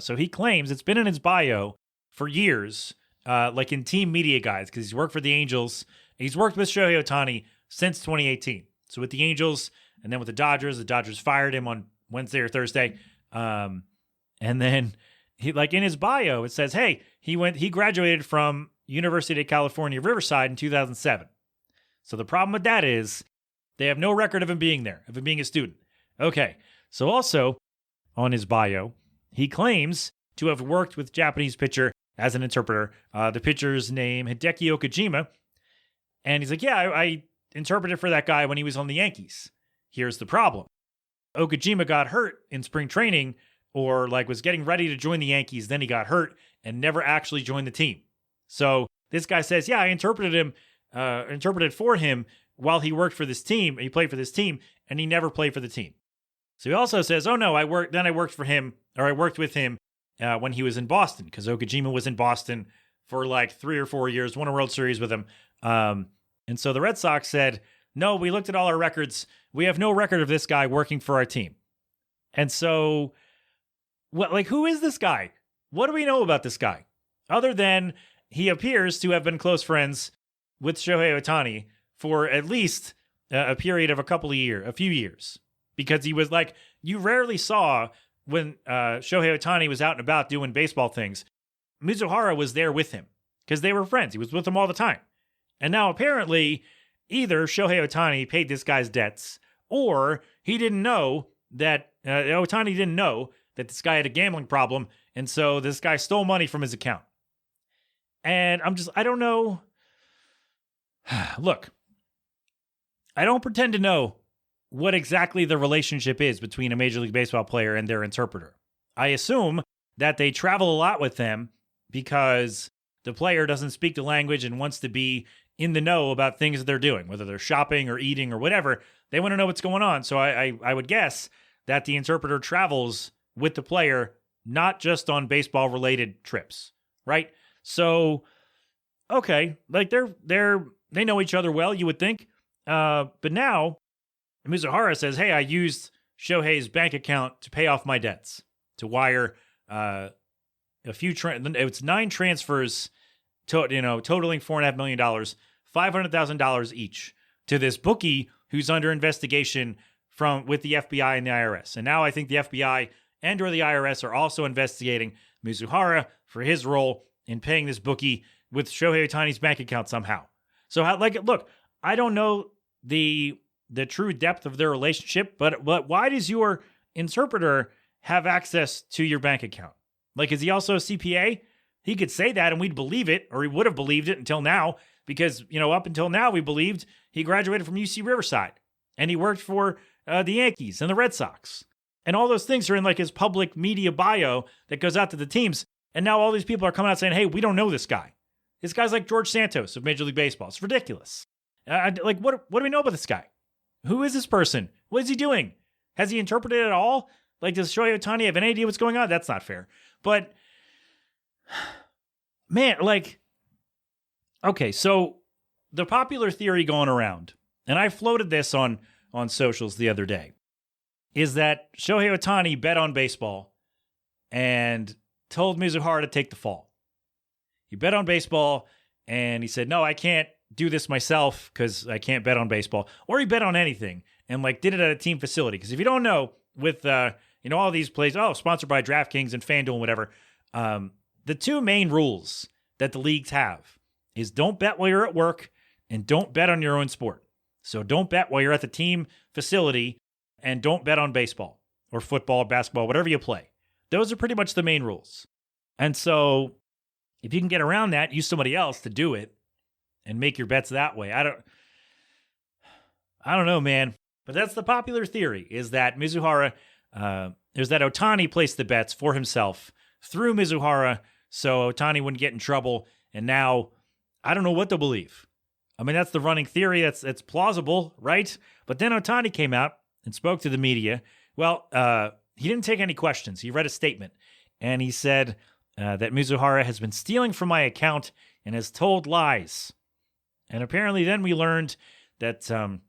So he claims it's been in his bio for years, like in team media guides, because he's worked for the Angels. He's worked with Shohei Ohtani since 2018. So with the Angels and then with the Dodgers fired him on Wednesday or Thursday. And then he, like in his bio, it says, hey, he graduated from University of California, Riverside in 2007. So the problem with that is they have no record of him being there, of him being a student. Okay. So also on his bio, he claims to have worked with Japanese pitcher as an interpreter. The pitcher's name, Hideki Okajima. And he's like, yeah, I interpreted for that guy when he was on the Yankees. Here's the problem. Okajima got hurt in spring training, or like was getting ready to join the Yankees. Then he got hurt and never actually joined the team. So this guy says, yeah, I interpreted for him while he worked for this team. He played for this team and he never played for the team. So he also says, oh no, I worked with him when he was in Boston, because Okajima was in Boston for like 3 or 4 years, won a World Series with him. And so the Red Sox said, no, we looked at all our records. We have no record of this guy working for our team. And so, who is this guy? What do we know about this guy? Other than he appears to have been close friends with Shohei Ohtani for at least a period of a few years. Because he was like, you rarely saw when Shohei Ohtani was out and about doing baseball things, Mizuhara was there with him because they were friends. He was with him all the time. And now apparently either Shohei Ohtani paid this guy's debts, or he didn't know that Ohtani didn't know that this guy had a gambling problem. And so this guy stole money from his account. And I don't know. Look, I don't pretend to know what exactly the relationship is between a Major League Baseball player and their interpreter. I assume that they travel a lot with them because the player doesn't speak the language and wants to be in the know about things that they're doing, whether they're shopping or eating or whatever. They want to know what's going on. So I would guess that the interpreter travels with the player, not just on baseball related trips, right? So, okay, like they know each other well, you would think. But now Mizuhara says, hey, I used Shohei's bank account to pay off my debts, to wire it's 9 transfers, totaling $4.5 million, $500,000 each to this bookie who's under investigation with the FBI and the IRS. And now I think the FBI and or the IRS are also investigating Mizuhara for his role in paying this bookie with Shohei Ohtani's bank account somehow. So look, I don't know the true depth of their relationship, but why does your interpreter have access to your bank account? Like, is he also a CPA? He could say that and we'd believe it, or he would have believed it until now, because, up until now, we believed he graduated from UC Riverside and he worked for the Yankees and the Red Sox. And all those things are in like his public media bio that goes out to the teams. And now all these people are coming out saying, hey, we don't know this guy. This guy's like George Santos of Major League Baseball. It's ridiculous. What do we know about this guy? Who is this person? What is he doing? Has he interpreted at all? Like, does Shohei Ohtani have any idea what's going on? That's not fair. But, man, okay, so the popular theory going around, and I floated this on socials the other day, is that Shohei Ohtani bet on baseball and told Mizuhara to take the fall. He bet on baseball and he said, no, I can't do this myself because I can't bet on baseball. Or he bet on anything and did it at a team facility. Because if you don't know, with all these plays, sponsored by DraftKings and FanDuel and whatever, the 2 main rules that the leagues have is don't bet while you're at work and don't bet on your own sport. So don't bet while you're at the team facility and don't bet on baseball or football, basketball, whatever you play. Those are pretty much the main rules. And so if you can get around that, use somebody else to do it and make your bets that way. I don't know, man. But that's the popular theory, is that Mizuhara, is that Ohtani placed the bets for himself through Mizuhara so Ohtani wouldn't get in trouble. And now I don't know what to believe. I mean, that's the running theory. That's plausible, right? But then Ohtani came out and spoke to the media. Well, he didn't take any questions. He read a statement, and he said that Mizuhara has been stealing from my account and has told lies. And apparently then we learned that Shohei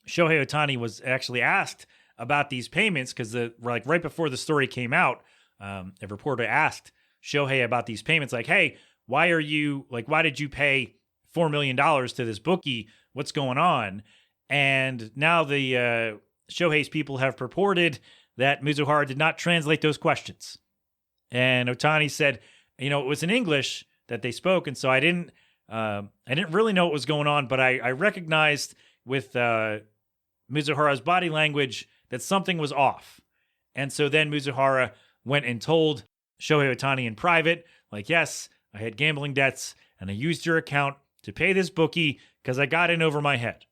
Ohtani was actually asked about these payments because right before the story came out, a reporter asked Shohei about these payments, like, hey, why did you pay $4 million to this bookie? What's going on? And now the Shohei's people have purported that Mizuhara did not translate those questions. And Ohtani said, it was in English that they spoke, and so I didn't really know what was going on, but I recognized with Mizuhara's body language that something was off. And so then Mizuhara went and told Shohei Ohtani in private, like, yes, I had gambling debts, and I used your account to pay this bookie because I got in over my head.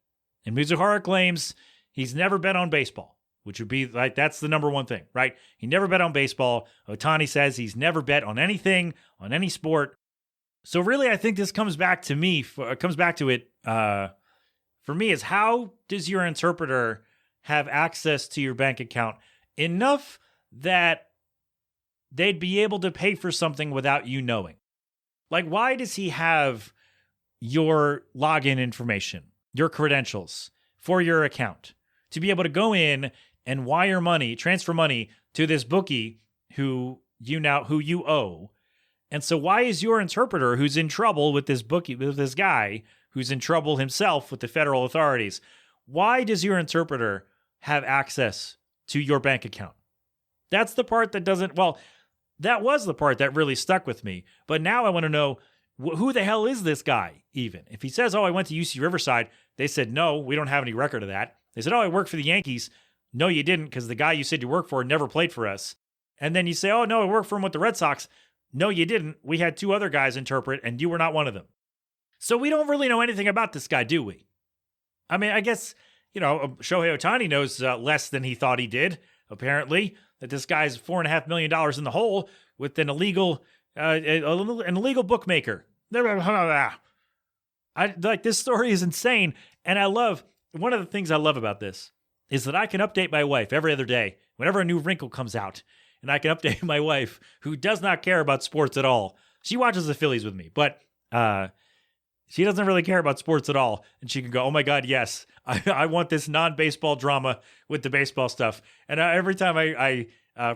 And Mizuhara claims he's never bet on baseball, which would be like, that's the number one thing, right? He never bet on baseball. Ohtani says he's never bet on anything, on any sport. So really, I think this comes back to me, for me, is how does your interpreter have access to your bank account enough that they'd be able to pay for something without you knowing? Like, why does he have your login information, your credentials for your account to be able to go in and wire money, transfer money to this bookie who you owe? And so why is your interpreter, who's in trouble with this bookie, with this guy who's in trouble himself with the federal authorities, why does your interpreter have access to your bank account? That's the part that that was the part that really stuck with me. But now I want to know, who the hell is this guy even? If he says, oh, I went to UC Riverside, they said, no, we don't have any record of that. They said, oh, I worked for the Yankees. No, you didn't, because the guy you said you worked for never played for us. And then you say, oh, no, I worked for him with the Red Sox. No, you didn't. We had 2 other guys interpret, and you were not one of them. So we don't really know anything about this guy, do we? I mean, I guess, Shohei Ohtani knows less than he thought he did, apparently, that this guy's $4.5 million in the hole with an illegal bookmaker. This story is insane. And one of the things I love about this is that I can update my wife every other day whenever a new wrinkle comes out. And I can update my wife, who does not care about sports at all. She watches the Phillies with me, but she doesn't really care about sports at all. And she can go, oh my God, yes, I want this non-baseball drama with the baseball stuff. And every time I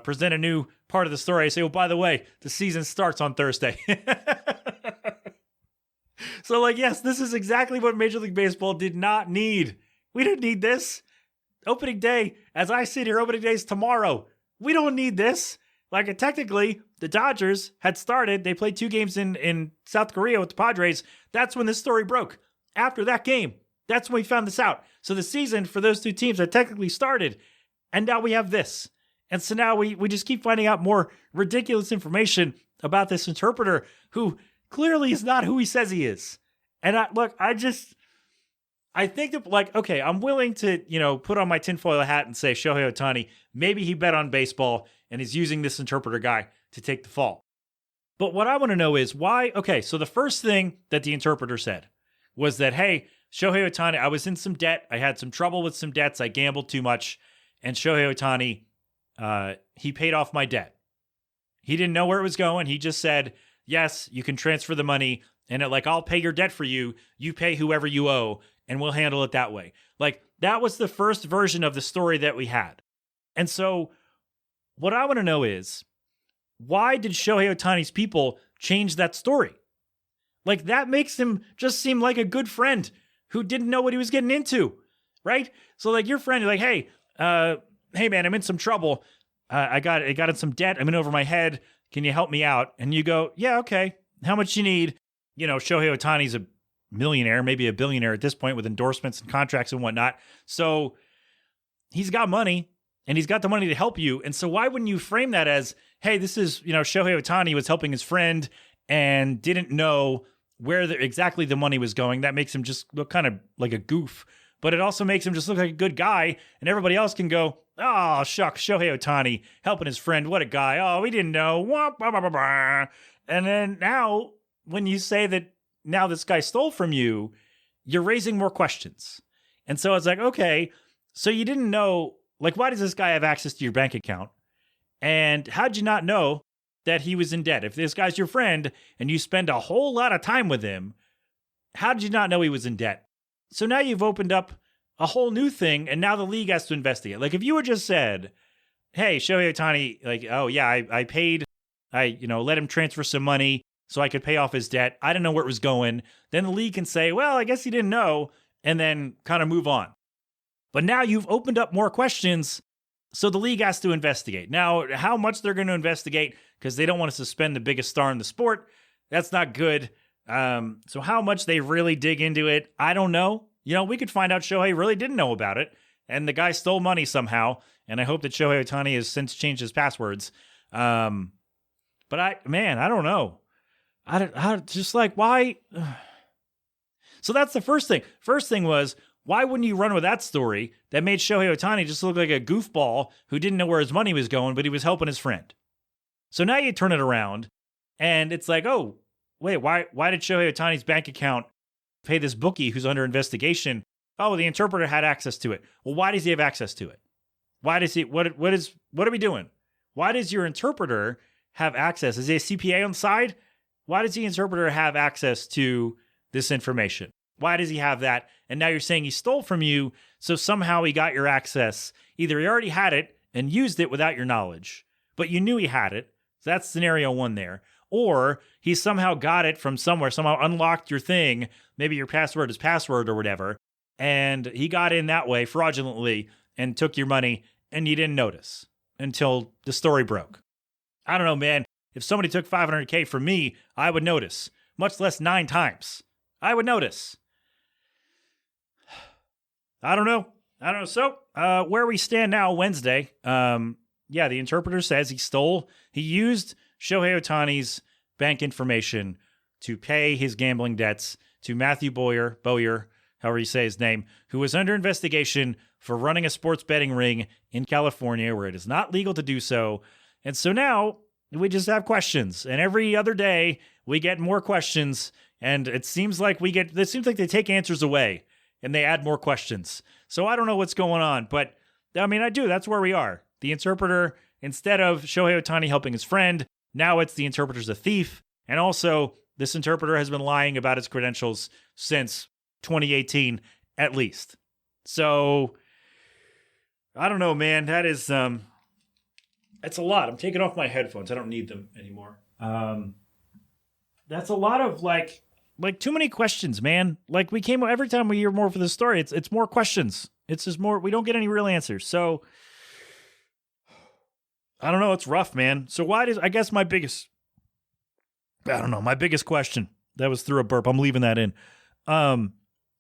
present a new part of the story, I say, oh, by the way, the season starts on Thursday. So yes, this is exactly what Major League Baseball did not need. We didn't need this. Opening day, as I sit here, opening day is tomorrow. We don't need this. Technically, the Dodgers had started. They played 2 games in South Korea with the Padres. That's when this story broke. After that game, that's when we found this out. So the season for those 2 teams had technically started, and now we have this. And so now we just keep finding out more ridiculous information about this interpreter who clearly is not who he says he is. And I think that, okay, I'm willing to, put on my tinfoil hat and say Shohei Ohtani, maybe he bet on baseball and is using this interpreter guy to take the fall. But what I want to know is why. Okay, so the first thing that the interpreter said was that, hey, Shohei Ohtani, I was in some debt. I had some trouble with some debts. I gambled too much. And Shohei Ohtani, he paid off my debt. He didn't know where it was going. He just said, yes, you can transfer the money. And I'll pay your debt for you. You pay whoever you owe, and we'll handle it that way. That was the first version of the story that we had. And so what I want to know is, why did Shohei Ohtani's people change that story? That makes him just seem like a good friend who didn't know what he was getting into, right? So your friend, you're like, hey man, I'm in some trouble. I got in some debt. I'm in over my head. Can you help me out? And you go, yeah, okay. How much you need? Shohei Ohtani's a millionaire, maybe a billionaire at this point with endorsements and contracts and whatnot. So he's got money and he's got the money to help you. And so why wouldn't you frame that as, hey, this is, Shohei Ohtani was helping his friend and didn't know where exactly the money was going. That makes him just look kind of like a goof, but it also makes him just look like a good guy. And everybody else can go, oh, shucks, Shohei Ohtani helping his friend. What a guy. Oh, we didn't know. And then now when you say that now this guy stole from you, you're raising more questions. And so it's okay, so you didn't know, why does this guy have access to your bank account? And how'd you not know that he was in debt? If this guy's your friend and you spend a whole lot of time with him, how did you not know he was in debt? So now you've opened up a whole new thing, and now the league has to investigate. If you had just said, hey, Shohei Ohtani, like, oh yeah, I paid, let him transfer some money so I could pay off his debt. I didn't know where it was going. Then the league can say, well, I guess he didn't know, and then kind of move on. But now you've opened up more questions, so the league has to investigate. Now, how much they're going to investigate, because they don't want to suspend the biggest star in the sport, that's not good. So how much they really dig into it, I don't know. We could find out Shohei really didn't know about it, and the guy stole money somehow, and I hope that Shohei Ohtani has since changed his passwords. But I don't know. Why? So that's the first thing. First thing was, why wouldn't you run with that story that made Shohei Ohtani just look like a goofball who didn't know where his money was going, but he was helping his friend? So now you turn it around, and it's like, oh, wait, why did Shohei Ohtani's bank account pay this bookie who's under investigation? Oh, the interpreter had access to it. Well, why does he have access to it? Why does he? What are we doing? Why does your interpreter have access? Is he a CPA on the side? Why does the interpreter have access to this information? Why does he have that? And now you're saying he stole from you, so somehow he got your access. Either he already had it and used it without your knowledge, but you knew he had it. So that's scenario one there. Or he somehow got it from somewhere, somehow unlocked your thing. Maybe your password is password or whatever. And he got in that way fraudulently and took your money, and you didn't notice until the story broke. I don't know, man. If somebody took $500K from me, I would notice. Much less 9 times. I would notice. I don't know. So, where we stand now, Wednesday, the interpreter says he used Shohei Ohtani's bank information to pay his gambling debts to Matthew Boyer, however you say his name, who was under investigation for running a sports betting ring in California where it is not legal to do so. And so now we just have questions, and every other day we get more questions, and it seems like they take answers away and they add more questions. So I don't know what's going on, but that's where we are. The interpreter, instead of Shohei Ohtani helping his friend, now it's the interpreter's a thief. And also, this interpreter has been lying about his credentials since 2018, at least. So, I don't know, man. That is, it's a lot. I'm taking off my headphones. I don't need them anymore. That's a lot of, like too many questions, man. Every time we hear more for this story, it's more questions. It's just more, we don't get any real answers. So, I don't know. It's rough, man. So my biggest question, that was through a burp. I'm leaving that in.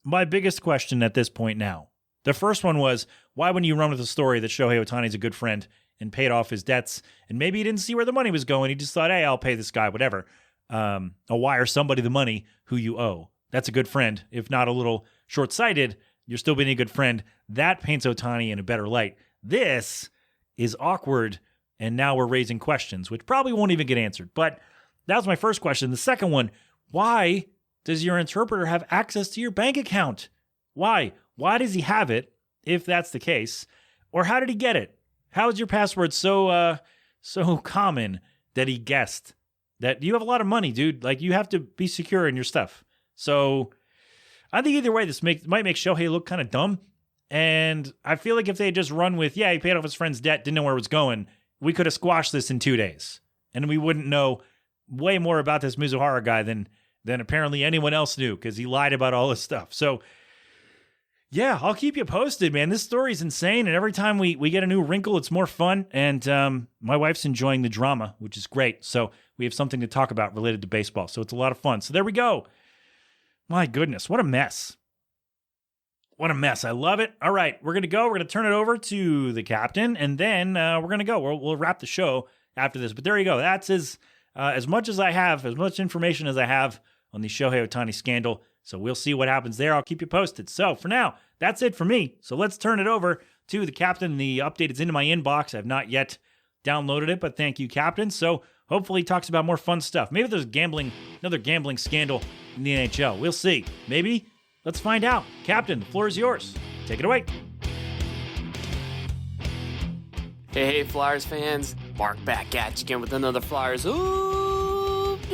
My biggest question at this point now, the first one was, why wouldn't you run with the story that Shohei Ohtani's a good friend and paid off his debts? And maybe he didn't see where the money was going. He just thought, hey, I'll pay this guy, whatever. I'll wire somebody the money who you owe. That's a good friend. If not a little short-sighted, you're still being a good friend. That paints Ohtani in a better light. This is awkward. And now we're raising questions, which probably won't even get answered. But that was my first question. The second one, why does your interpreter have access to your bank account? Why? Why does he have it, if that's the case? Or how did he get it? How is your password so common that he guessed that you have a lot of money, dude? Like, you have to be secure in your stuff. So I think either way, this might make Shohei look kind of dumb. And I feel like if they had just run with, he paid off his friend's debt, didn't know where it was going, we could have squashed this in 2 days. And we wouldn't know way more about this Mizuhara guy than apparently anyone else knew, because he lied about all this stuff. So, yeah, I'll keep you posted, man. This story's insane, and every time we get a new wrinkle, it's more fun. And my wife's enjoying the drama, which is great. So we have something to talk about related to baseball. So it's a lot of fun. So there we go. My goodness, what a mess. What a mess. I love it. All right, we're going to go. We're going to turn it over to the captain, and then we're going to go. We'll wrap the show after this. But there you go. That's as much as I have, as much information as I have on the Shohei Ohtani scandal. So we'll see what happens there. I'll keep you posted. So for now, that's it for me. So let's turn it over to the captain. The update is into my inbox. I've not yet downloaded it, but thank you, captain. So hopefully he talks about more fun stuff. Maybe there's another gambling scandal in the NHL. We'll see. Maybe. Let's find out. Captain, the floor is yours. Take it away. Hey, Flyers fans. Mark back at you again with another Flyers update.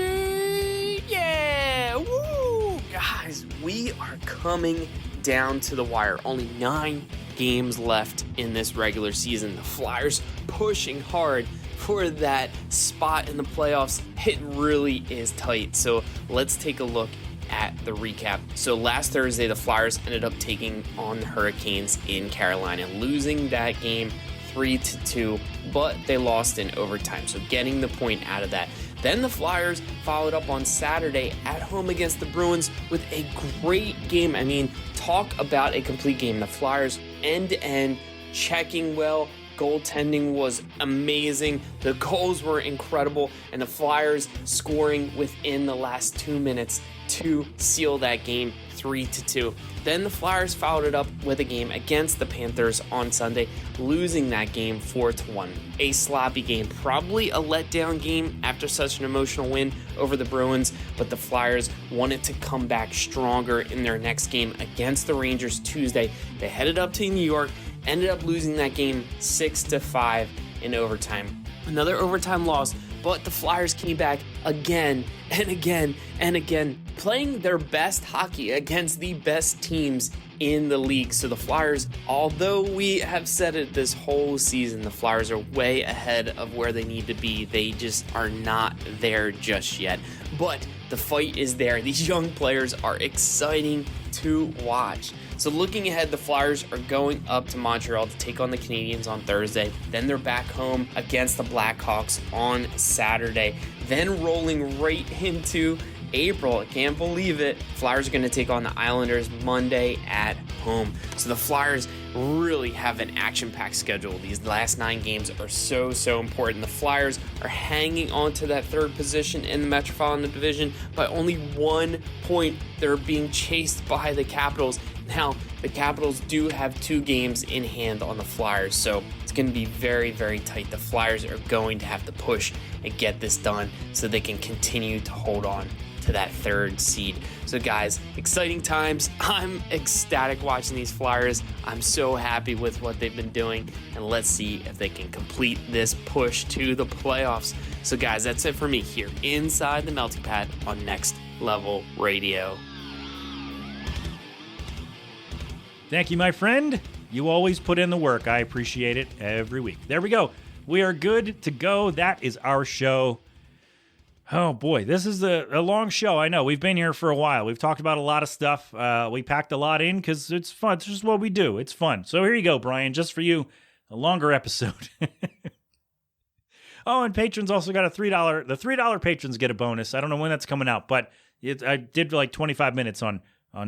Yeah! Woo! Guys, we are coming down to the wire. Only 9 games left in this regular season. The Flyers pushing hard for that spot in the playoffs. It really is tight. So let's take a look at the recap. So last Thursday, the Flyers ended up taking on the Hurricanes in Carolina, losing that game 3-2, but they lost in overtime. So getting the point out of that. Then the Flyers followed up on Saturday at home against the Bruins with a great game. I mean, talk about a complete game. The Flyers end-to-end checking well. Goaltending was amazing. The goals were incredible. And the Flyers scoring within the last 2 minutes to seal that game 3-2. Then the Flyers followed it up with a game against the Panthers on Sunday, losing that game 4-1. A sloppy game, probably a letdown game after such an emotional win over the Bruins, but the Flyers wanted to come back stronger in their next game against the Rangers Tuesday. They headed up to New York, ended up losing that game 6-5 in overtime. Another overtime loss, but the Flyers came back again and again and again, playing their best hockey against the best teams in the league. So the Flyers, although we have said it this whole season, the Flyers are way ahead of where they need to be. They just are not there just yet. But the fight is there. These young players are exciting to watch. So looking ahead, the Flyers are going up to Montreal to take on the Canadiens on Thursday. Then they're back home against the Blackhawks on Saturday. Then rolling right into April. I can't believe it. Flyers are going to take on the Islanders Monday at home. So the Flyers really have an action-packed schedule. These last 9 games are so important. The Flyers are hanging on to that third position in the Metropolitan Division by only 1 point. They're being chased by the Capitals. Now, the Capitals do have 2 games in hand on the Flyers, so it's going to be very tight. The Flyers are going to have to push and get this done so they can continue to hold on to that 3rd seed. So guys, exciting times. I'm ecstatic watching these Flyers. I'm so happy with what they've been doing, and let's see if they can complete this push to the playoffs. So guys, that's it for me here inside the Melting Pat on Next Level Radio. Thank you, my friend. You always put in the work. I appreciate it every week. There we go. We are good to go. That is our show. Oh, boy. This is a long show. I know. We've been here for a while. We've talked about a lot of stuff. We packed a lot in because it's fun. It's just what we do. It's fun. So here you go, Brian. Just for you, a longer episode. Oh, and patrons also got a $3. The $3 patrons get a bonus. I don't know when that's coming out, but I did like 25 minutes on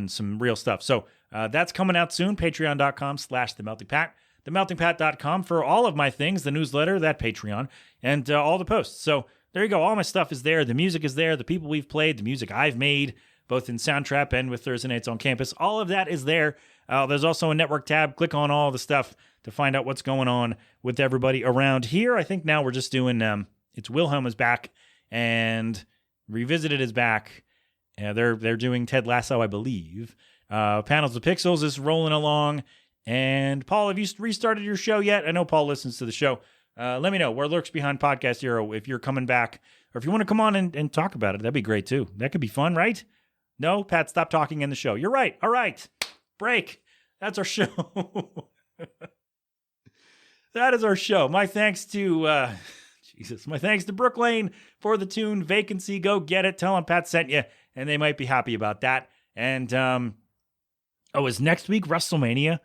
some real stuff. So that's coming out soon. Patreon.com/TheMeltingPat. TheMeltingPat.com for all of my things, the newsletter, that Patreon, and all the posts. So there you go. All my stuff is there. The music is there. The people we've played, the music I've made, both in Soundtrap and with Thursday Nights on Campus. All of that is there. There's also a network tab. Click on all the stuff to find out what's going on with everybody around here. I think now we're just doing, it's Wilhelm is back and Revisited is back. They're doing Ted Lasso, I believe. Panels of Pixels is rolling along. And Paul, have you restarted your show yet? I know Paul listens to the show. Let me know where Lurks Behind Podcast Hero if you're coming back. Or if you want to come on and talk about it, that'd be great too. That could be fun, right? No? Pat, stop talking in the show. You're right. All right. Break. That's our show. That is our show. My thanks to... my thanks to Brooklane for the tune Vacancy. Go get it. Tell them Pat sent you, and they might be happy about that. And, is next week WrestleMania?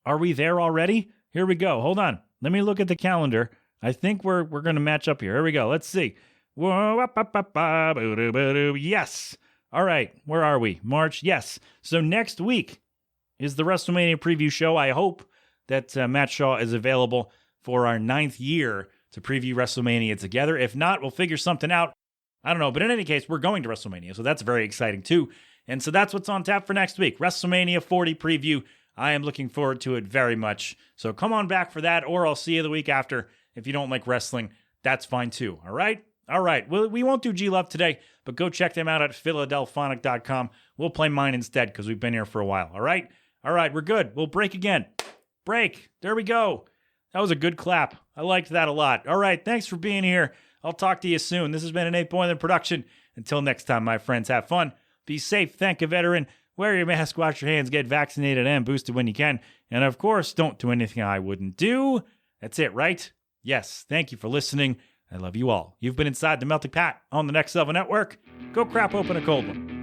Are we there already? Here we go. Hold on. Let me look at the calendar. I think we're going to match up here. Here we go. Let's see. Yes. All right. Where are we? March. Yes. So next week is the WrestleMania preview show. I hope that Matt Shaw is available for our 9th year to preview WrestleMania together. If not, we'll figure something out. I don't know. But in any case, we're going to WrestleMania, so that's very exciting too. And so that's what's on tap for next week. WrestleMania 40 preview. I am looking forward to it very much. So come on back for that, or I'll see you the week after. If you don't like wrestling, that's fine too. All right? All right. Well, we won't do G-Love today, but go check them out at Philadelphonic.com. We'll play mine instead because we've been here for a while. All right? All right. We're good. We'll break again. Break. There we go. That was a good clap. I liked that a lot. All right. Thanks for being here. I'll talk to you soon. This has been an 8 Boiler production. Until next time, my friends, have fun. Be safe. Thank a veteran. Wear your mask, wash your hands, get vaccinated and boosted when you can. And of course, don't do anything I wouldn't do. That's it, right? Yes, thank you for listening. I love you all. You've been inside the Melting Pat on the Next Level Network. Go crap open a cold one.